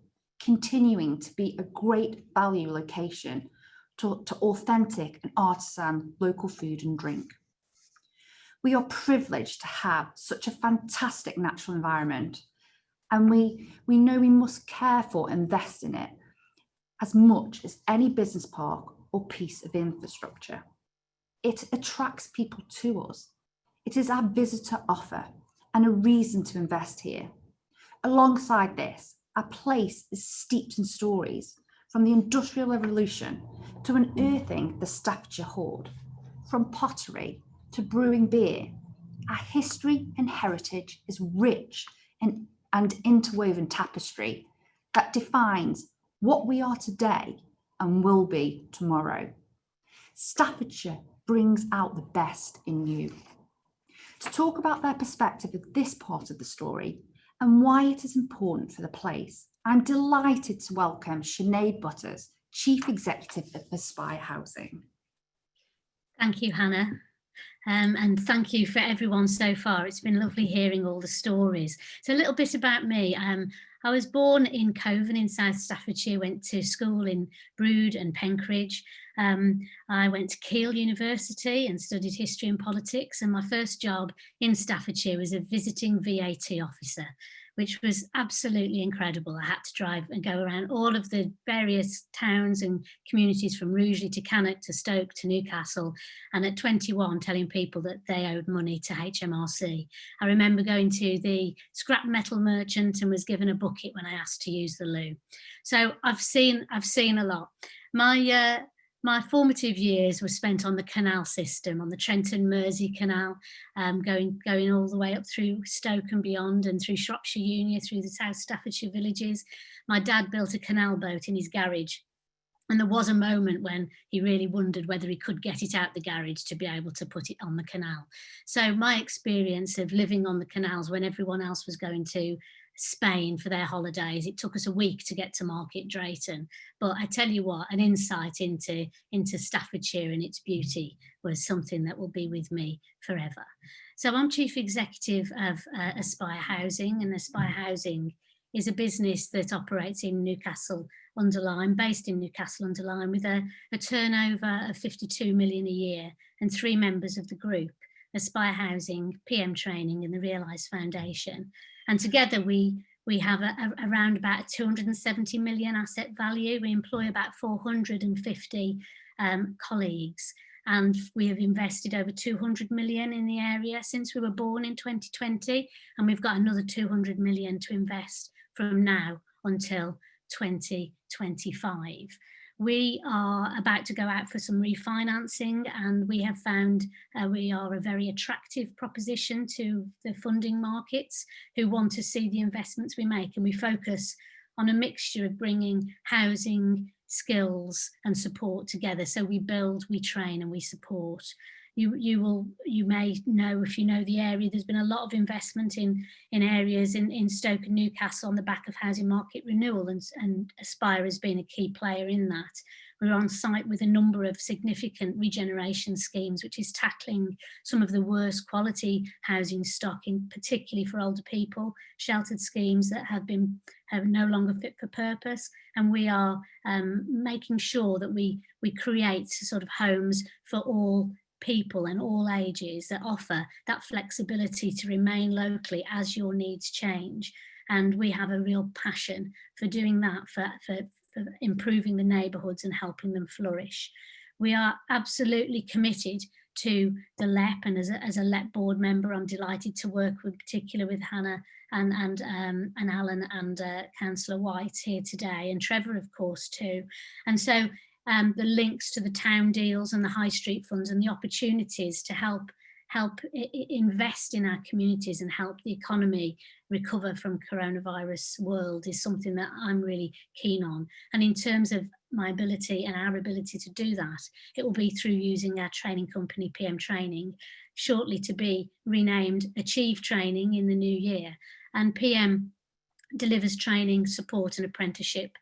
continuing to be a great value location to authentic and artisan local food and drink. We are privileged to have such a fantastic natural environment, and we know we must care for and invest in it as much as any business park or piece of infrastructure. It attracts people to us. It is our visitor offer and a reason to invest here. Alongside this, our place is steeped in stories, from the Industrial Revolution to unearthing the Staffordshire hoard, from pottery to brewing beer. Our history and heritage is rich and interwoven tapestry that defines what we are today and will be tomorrow. Staffordshire brings out the best in you. To talk about their perspective of this part of the story and why it is important for the place, I'm delighted to welcome Sinead Butters, Chief Executive of Aspire Housing. Thank you, Hannah. And thank you for everyone so far. It's been lovely hearing all the stories. So a little bit about me. I was born in Coven in South Staffordshire, went to school in Brood and Penkridge. I went to Keele University and studied history and politics. And my first job in Staffordshire was a visiting VAT officer, which was absolutely incredible. I had to drive and go around all of the various towns and communities from Rugeley to Cannock to Stoke to Newcastle, and at 21 telling people that they owed money to HMRC. I remember going to the scrap metal merchant and was given a bucket when I asked to use the loo. So I've seen a lot. My formative years were spent on the canal system, on the Trent and Mersey Canal, going all the way up through Stoke and beyond, and through Shropshire Union, through the South Staffordshire villages. My dad built a canal boat in his garage, and there was a moment when he really wondered whether he could get it out the garage to be able to put it on the canal. So my experience of living on the canals when everyone else was going to Spain for their holidays, it took us a week to get to Market Drayton, but I tell you what, an insight into Staffordshire and its beauty was something that will be with me forever. So I'm Chief Executive of Aspire Housing, and Aspire Housing is a business that operates in Newcastle under Lyme, based in Newcastle under Lyme, with a turnover of 52 million a year and 3 members of the group: Aspire Housing, PM Training and the Realise Foundation. And together we We have around about 270 million asset value. We employ about 450 colleagues, and we have invested over 200 million in the area since we were born in 2020, and we've got another 200 million to invest from now until 2025. We are about to go out for some refinancing, and we have found we are a very attractive proposition to the funding markets who want to see the investments we make, and we focus on a mixture of bringing housing, skills and support together. So we build, we train and we support. You may know, if you know the area, there's been a lot of investment in areas in Stoke and Newcastle on the back of housing market renewal, and Aspire has been a key player in that. We're on site with a number of significant regeneration schemes, which is tackling some of the worst quality housing stock, particularly for older people, sheltered schemes that have no longer fit for purpose. And we are making sure that we create sort of homes for all people and all ages that offer that flexibility to remain locally as your needs change. And we have a real passion for doing that, for improving the neighbourhoods and helping them flourish. We are absolutely committed to the LEP, and as a LEP board member, I'm delighted to work with, particularly with Hannah and Alan and Councillor White here today, and Trevor of course too. And so the links to the town deals and the high street funds and the opportunities to help invest in our communities and help the economy recover from coronavirus world is something that I'm really keen on. And in terms of my ability and our ability to do that, it will be through using our training company, PM Training, shortly to be renamed Achieve Training in the new year. And PM delivers training, support and apprenticeship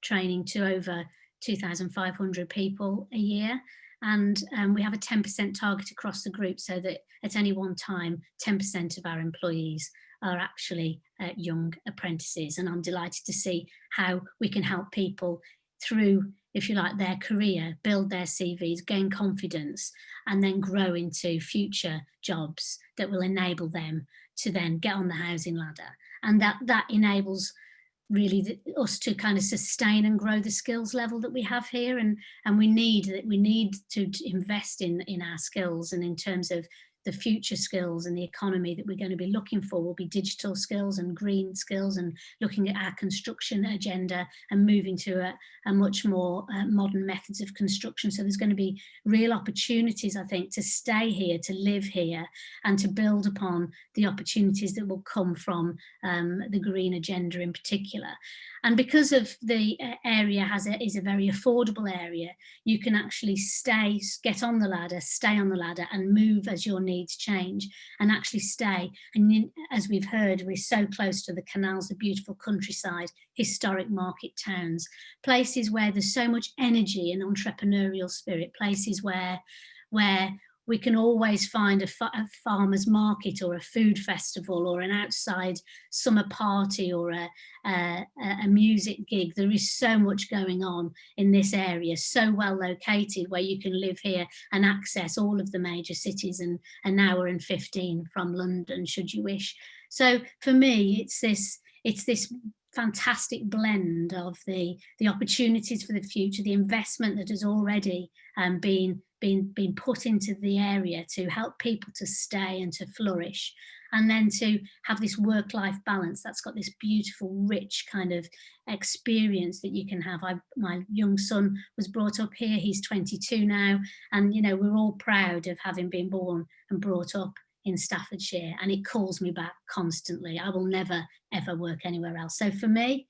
training to over 2,500 people a year. And we have a 10% target across the group, so that at any one time, 10% of our employees are actually young apprentices. And I'm delighted to see how we can help people through, if you like, their career, build their CVs, gain confidence, and then grow into future jobs that will enable them to then get on the housing ladder. And that enables really us to kind of sustain and grow the skills level that we have here, and we need to invest in our skills, and in terms of the future skills and the economy that we're going to be looking for will be digital skills and green skills, and looking at our construction agenda and moving to a much more modern methods of construction. So there's going to be real opportunities, I think, to stay here, to live here, and to build upon the opportunities that will come from the green agenda in particular. And because of the area is a very affordable area, you can actually get on the ladder, stay on the ladder, and move as your needs change, and actually stay. And as we've heard, we're so close to the canals, the beautiful countryside, historic market towns, places where there's so much energy and entrepreneurial spirit, places where we can always find a farmer's market or a food festival or an outside summer party or a music gig. There is so much going on in this area, so well located, where you can live here and access all of the major cities, and an hour and 15 from London, should you wish. So for me, it's this fantastic blend of the opportunities for the future, the investment that has already been put into the area to help people to stay and to flourish, and then to have this work-life balance that's got this beautiful, rich kind of experience that you can have. My young son was brought up here, he's 22 now, and we're all proud of having been born and brought up in Staffordshire, and it calls me back constantly. I will never ever work anywhere else. So for me,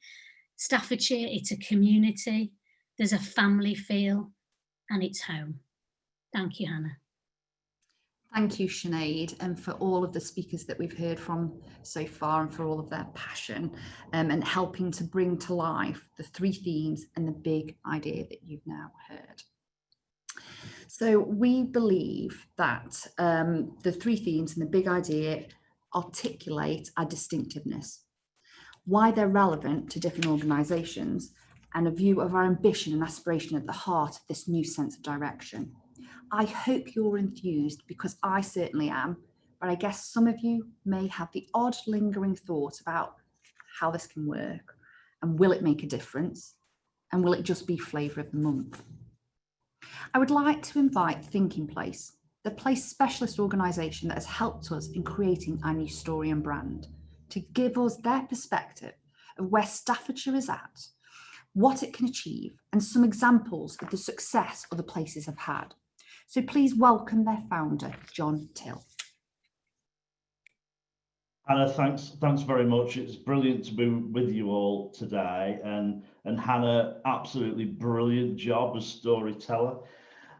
Staffordshire, it's a community, there's a family feel, and it's home. Thank you, Hannah. Thank you, Sinead, and for all of the speakers that we've heard from so far, and for all of their passion and helping to bring to life the three themes and the big idea that you've now heard. So we believe that the three themes and the big idea articulate our distinctiveness, why they're relevant to different organisations, and a view of our ambition and aspiration at the heart of this new sense of direction. I hope you're enthused, because I certainly am, but I guess some of you may have the odd lingering thought about how this can work, and will it make a difference? And will it just be flavour of the month? I would like to invite Thinking Place, the place specialist organisation that has helped us in creating our new story and brand, to give us their perspective of where Staffordshire is at, what it can achieve, and some examples of the success other places have had. So please welcome their founder, John Till. Hannah, thanks very much. It's brilliant to be with you all today, and Hannah, absolutely brilliant job as storyteller.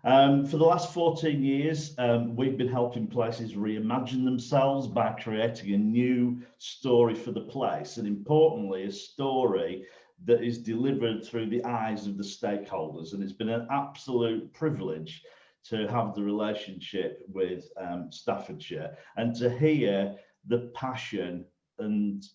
For the last 14 years, we've been helping places reimagine themselves by creating a new story for the place, and importantly, a story that is delivered through the eyes of the stakeholders. And it's been an absolute privilege to have the relationship with Staffordshire and to hear the passion and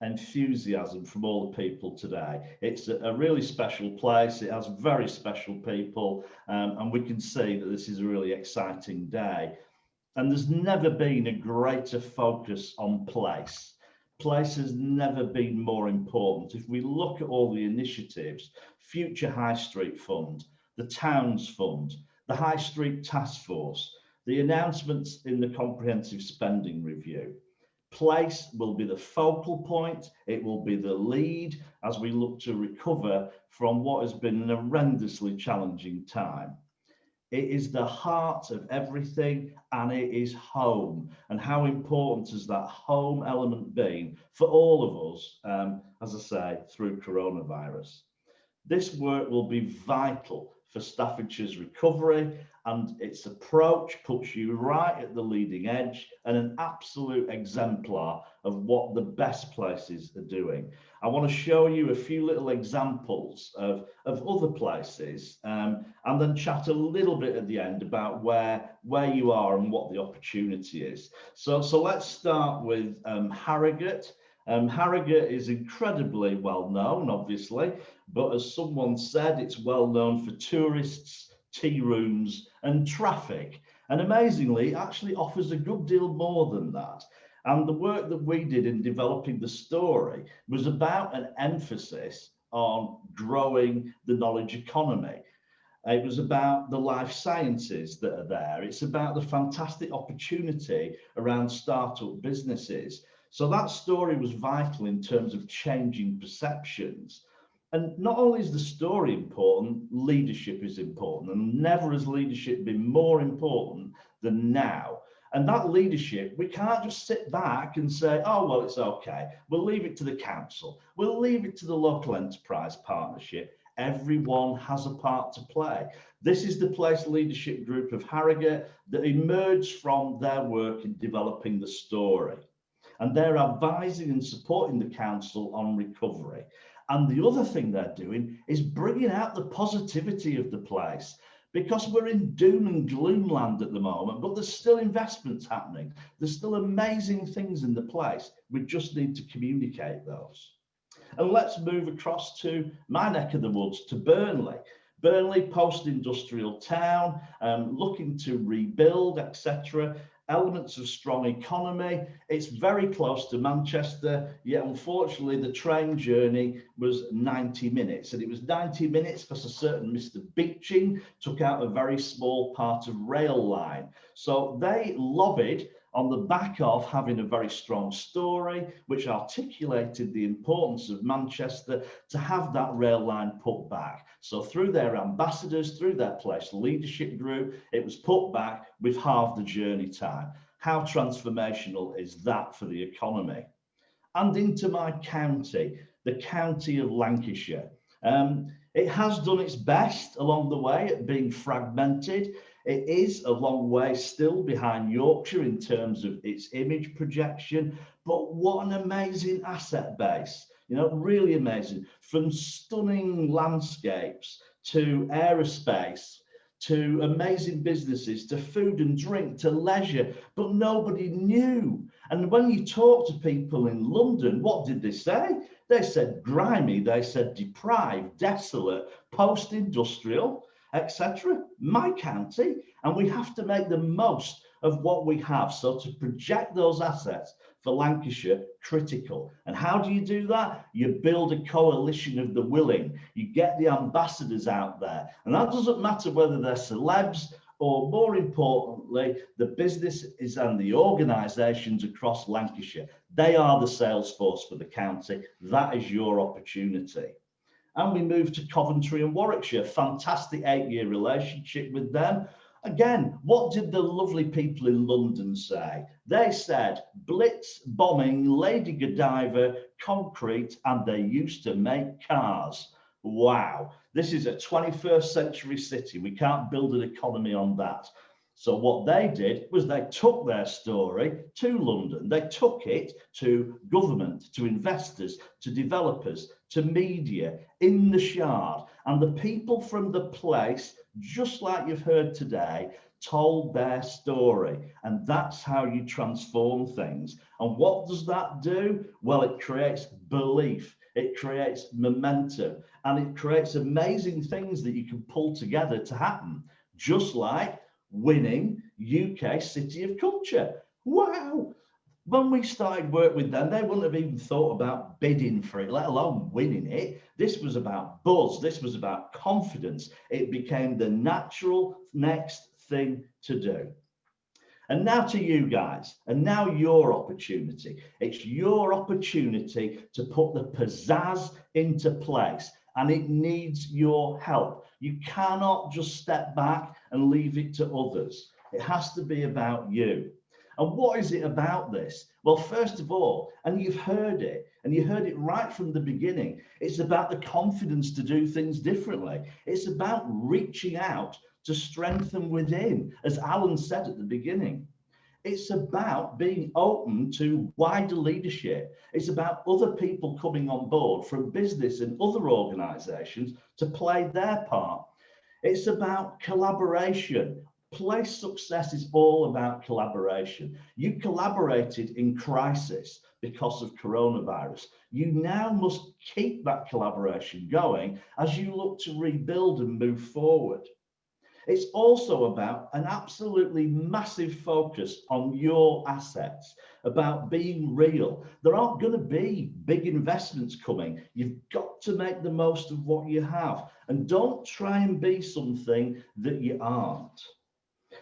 enthusiasm from all the people today. It's a really special place. It has very special people, and we can see that this is a really exciting day. And there's never been a greater focus on place. Place has never been more important. If we look at all the initiatives, Future High Street Fund, the Towns Fund, the High Street Task Force, the announcements in the Comprehensive Spending Review, place will be the focal point. It will be the lead as we look to recover from what has been an horrendously challenging time. It is the heart of everything, and it is home. And how important has that home element been for all of us, as I say, through coronavirus? This work will be vital for Staffordshire's recovery, and its approach puts you right at the leading edge and an absolute exemplar of what the best places are doing. I want to show you a few little examples of other places, and then chat a little bit at the end about where you are and what the opportunity is. So let's start with Harrogate. Harrogate is incredibly well known, obviously, but as someone said, it's well known for tourists, tea rooms and traffic. And amazingly, it actually offers a good deal more than that. And the work that we did in developing the story was about an emphasis on growing the knowledge economy. It was about the life sciences that are there. It's about the fantastic opportunity around startup businesses. So that story was vital in terms of changing perceptions. And not only is the story important, leadership is important. And never has leadership been more important than now. And that leadership, we can't just sit back and say, oh, well, it's okay. We'll leave it to the council. We'll leave it to the local enterprise partnership. Everyone has a part to play. This is the place leadership group of Harrogate that emerged from their work in developing the story. And they're advising and supporting the council on recovery. And the other thing they're doing is bringing out the positivity of the place, because we're in doom and gloom land at the moment, but there's still investments happening. There's still amazing things in the place. We just need to communicate those. And let's move across to my neck of the woods, to Burnley. Burnley, post-industrial town, looking to rebuild, etc. Elements of strong economy. It's very close to Manchester, yet unfortunately the train journey was 90 minutes. And it was 90 minutes because a certain Mr. Beeching took out a very small part of rail line. So they lobbied on the back of having a very strong story, which articulated the importance of Manchester, to have that rail line put back. So through their ambassadors, through their place leadership group, it was put back with half the journey time. How transformational is that for the economy? And into my county, the county of Lancashire. It has done its best along the way at being fragmented. It is a long way still behind Yorkshire in terms of its image projection, but what an amazing asset base. You know, really amazing. From stunning landscapes to aerospace, to amazing businesses, to food and drink, to leisure, but nobody knew. And when you talk to people in London, what did they say? They said grimy, they said deprived, desolate, post-industrial, etc. My county, and we have to make the most of what we have. So to project those assets for for Lancashire critical. And how do you do that? You build a coalition of the willing. You get the ambassadors out there. And that doesn't matter whether they're celebs or, more importantly, the businesses and the organisations across Lancashire. They are the sales force for the county. That is your opportunity. And we moved to Coventry and Warwickshire. Fantastic 8-year relationship with them. Again, what did the lovely people in London say? They said blitz, bombing, Lady Godiva, concrete, and they used to make cars. Wow, this is a 21st century city. We can't build an economy on that. So what they did was they took their story to London. They took it to government, to investors, to developers, to media in the Shard. And the people from the place, just like you've heard today, told their story. And that's how you transform things. And what does that do? Well, it creates belief. It creates momentum, and it creates amazing things that you can pull together to happen, just like winning UK City of Culture. Wow. When we started work with them, they wouldn't have even thought about bidding for it, let alone winning it. This was about buzz. This was about confidence. It became the natural next thing to do. And now to you guys, and now your opportunity. It's your opportunity to put the pizzazz into place, and it needs your help. You cannot just step back and leave it to others. It has to be about you. And what is it about this? Well, first of all, and you've heard it, and you heard it right from the beginning, it's about the confidence to do things differently. It's about reaching out to strengthen within, as Alan said at the beginning. It's about being open to wider leadership. It's about other people coming on board from business and other organisations to play their part. It's about collaboration. Place success is all about collaboration. You collaborated in crisis because of coronavirus. You now must keep that collaboration going as you look to rebuild and move forward. It's also about an absolutely massive focus on your assets, about being real. There aren't going to be big investments coming. You've got to make the most of what you have, and don't try and be something that you aren't.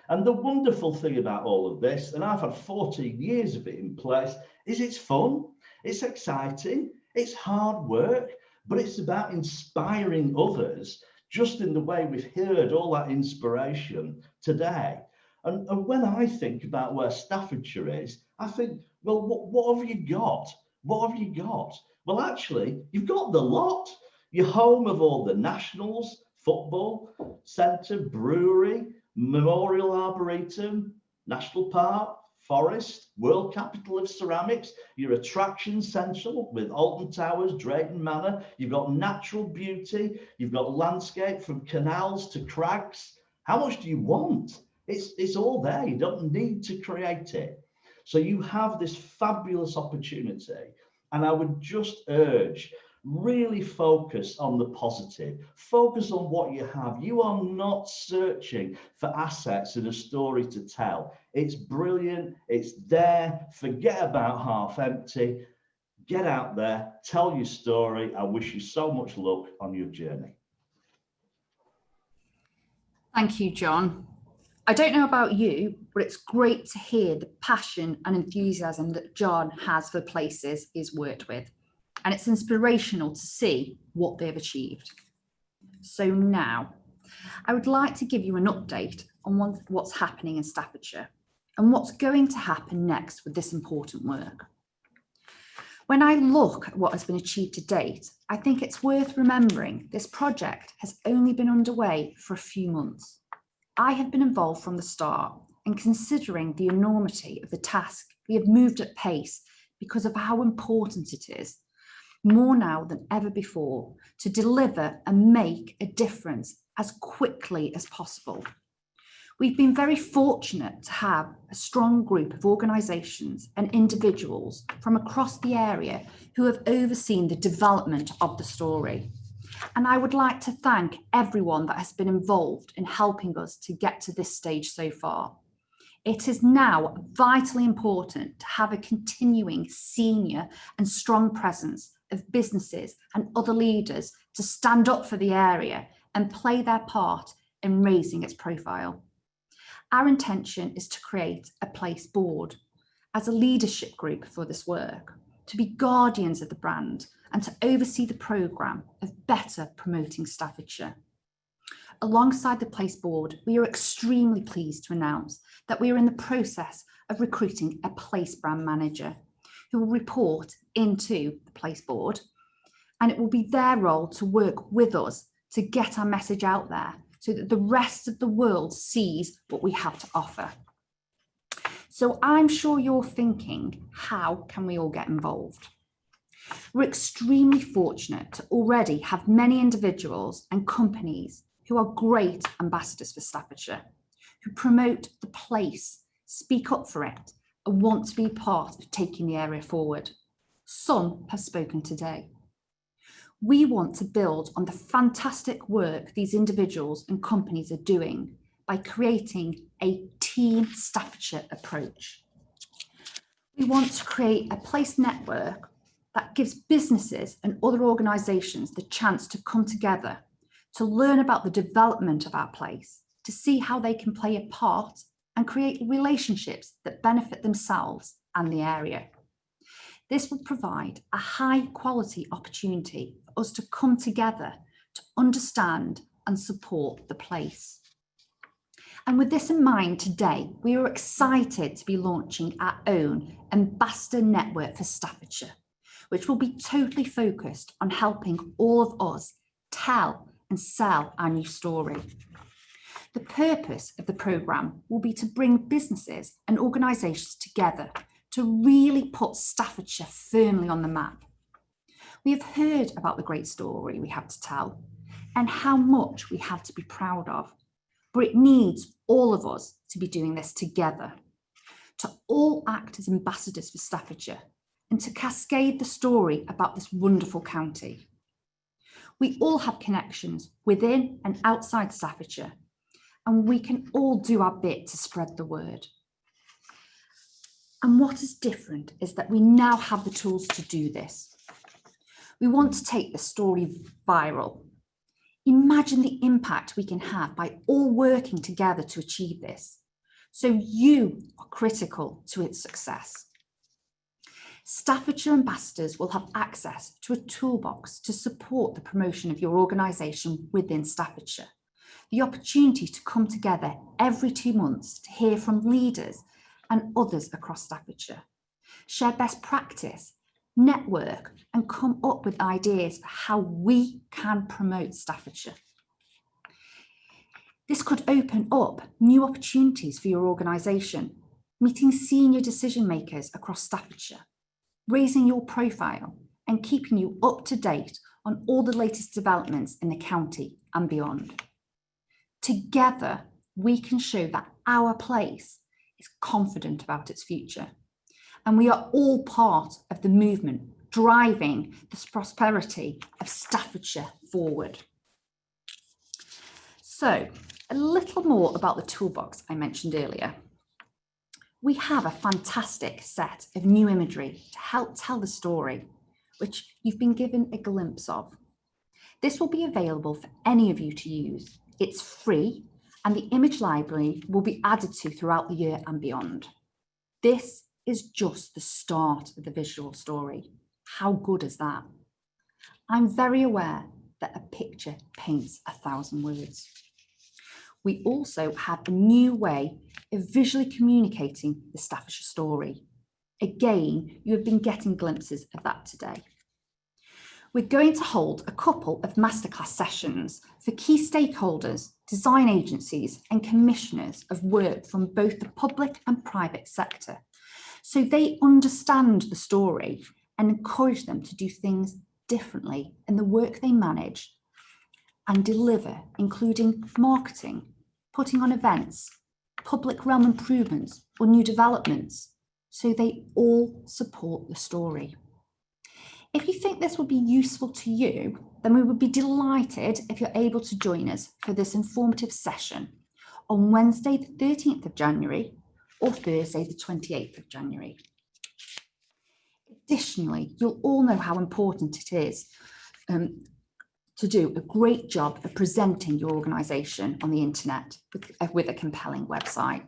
And the wonderful thing about all of this, and I've had 14 years of it in place, is it's fun, it's exciting, it's hard work, but it's about inspiring others, just in the way we've heard all that inspiration today. And when I think about where Staffordshire is, I think, well, what have you got? What have you got? Well, actually, you've got the lot. You're home of all the nationals, football, centre, brewery, Memorial Arboretum, National Park, Forest, World Capital of Ceramics, your attraction central with Alton Towers, Drayton Manor. You've got natural beauty. You've got landscape from canals to crags. How much do you want? It's all there. You don't need to create it. So you have this fabulous opportunity. And I would just urge, really focus on the positive. Focus on what you have. You are not searching for assets and a story to tell. It's brilliant. It's there. Forget about half empty. Get out there. Tell your story. I wish you so much luck on your journey. Thank you, John. I don't know about you, but it's great to hear the passion and enthusiasm that John has for places he's worked with. And it's inspirational to see what they've achieved. So now, I would like to give you an update on what's happening in Staffordshire and what's going to happen next with this important work. When I look at what has been achieved to date, I think it's worth remembering this project has only been underway for a few months. I have been involved from the start, and considering the enormity of the task, we have moved at pace because of how important it is, more now than ever before, to deliver and make a difference as quickly as possible. We've been very fortunate to have a strong group of organisations and individuals from across the area who have overseen the development of the story. And I would like to thank everyone that has been involved in helping us to get to this stage so far. it is now vitally important to have a continuing senior and strong presence of businesses and other leaders to stand up for the area and play their part in raising its profile. Our intention is to create a place board as a leadership group for this work, to be guardians of the brand and to oversee the programme of better promoting Staffordshire. Alongside the place board, we are extremely pleased to announce that we are in the process of recruiting a place brand manager who will report into the place board, and it will be their role to work with us to get our message out there so that the rest of the world sees what we have to offer. So I'm sure you're thinking, how can we all get involved? We're extremely fortunate to already have many individuals and companies who are great ambassadors for Staffordshire, who promote the place, speak up for it, and want to be part of taking the area forward. Some have spoken today. We want to build on the fantastic work these individuals and companies are doing by creating a Team Staffordshire approach. We want to create a place network that gives businesses and other organisations the chance to come together, to learn about the development of our place, to see how they can play a part and create relationships that benefit themselves and the area. This will provide a high quality opportunity for us to come together to understand and support the place. And with this in mind today, we are excited to be launching our own ambassador network for Staffordshire, which will be totally focused on helping all of us tell and sell our new story. The purpose of the programme will be to bring businesses and organisations together to really put Staffordshire firmly on the map. We have heard about the great story we have to tell and how much we have to be proud of, but it needs all of us to be doing this together, to all act as ambassadors for Staffordshire and to cascade the story about this wonderful county. We all have connections within and outside Staffordshire, and we can all do our bit to spread the word. And what is different is that we now have the tools to do this. We want to take the story viral. Imagine the impact we can have by all working together to achieve this. So you are critical to its success. Staffordshire ambassadors will have access to a toolbox to support the promotion of your organisation within Staffordshire. The opportunity to come together every 2 months to hear from leaders and others across Staffordshire, share best practice, network, and come up with ideas for how we can promote Staffordshire. This could open up new opportunities for your organisation, meeting senior decision makers across Staffordshire, raising your profile and keeping you up to date on all the latest developments in the county and beyond. Together, we can show that our place is confident about its future, and we are all part of the movement driving the prosperity of Staffordshire forward. So, a little more about the toolbox I mentioned earlier. We have a fantastic set of new imagery to help tell the story, which you've been given a glimpse of. This will be available for any of you to use. It's free, and the image library will be added to throughout the year and beyond. This is just the start of the visual story. How good is that? I'm very aware that a picture paints 1,000 words. We also have a new way of visually communicating the Staffordshire story. Again, you have been getting glimpses of that today. We're going to hold a couple of masterclass sessions for key stakeholders, design agencies, and commissioners of work from both the public and private sector, so they understand the story and encourage them to do things differently in the work they manage and deliver, including marketing, putting on events, public realm improvements or new developments, so they all support the story. If you think this would be useful to you, then we would be delighted if you're able to join us for this informative session on Wednesday, the 13th of January or Thursday the 28th of January. Additionally, you'll all know how important it is to do a great job of presenting your organisation on the internet with a compelling website.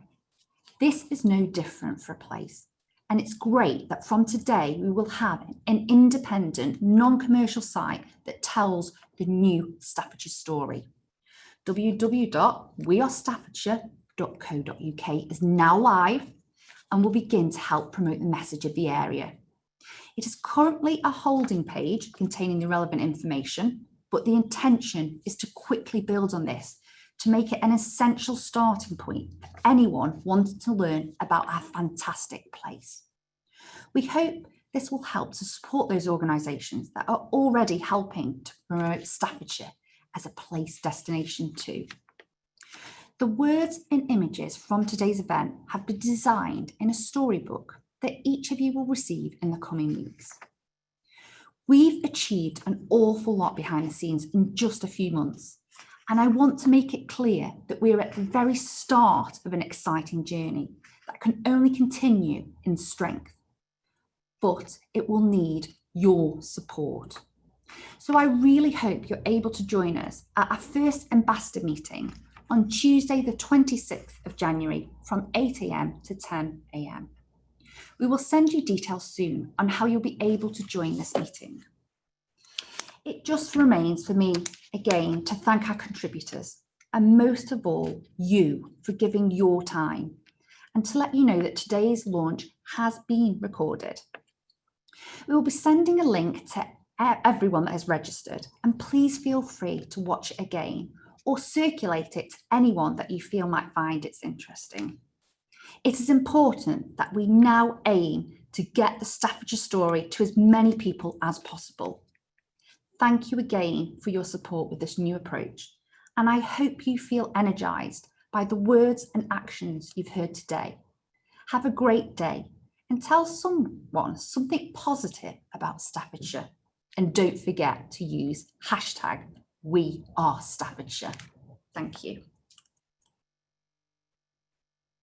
This is no different for a place, and it's great that from today we will have an independent, non-commercial site that tells the new Staffordshire story. www.wearestaffordshire.co.uk is now live and will begin to help promote the message of the area. It is currently a holding page containing the relevant information, but the intention is to quickly build on this to make it an essential starting point for anyone wanting to learn about our fantastic place. We hope this will help to support those organisations that are already helping to promote Staffordshire as a place destination too. The words and images from today's event have been designed in a storybook that each of you will receive in the coming weeks. We've achieved an awful lot behind the scenes in just a few months, and I want to make it clear that we're at the very start of an exciting journey that can only continue in strength, but it will need your support. So I really hope you're able to join us at our first ambassador meeting on Tuesday the 26th of January from 8 AM to 10 AM. We will send you details soon on how you'll be able to join this meeting. It just remains for me again to thank our contributors, and most of all you for giving your time, and to let you know that today's launch has been recorded. We will be sending a link to everyone that has registered, and please feel free to watch it again or circulate it to anyone that you feel might find it interesting. It is important that we now aim to get the Staffordshire story to as many people as possible. Thank you again for your support with this new approach, and I hope you feel energised by the words and actions you've heard today. Have a great day and tell someone something positive about Staffordshire, and don't forget to use #WeAreStaffordshire. Thank you.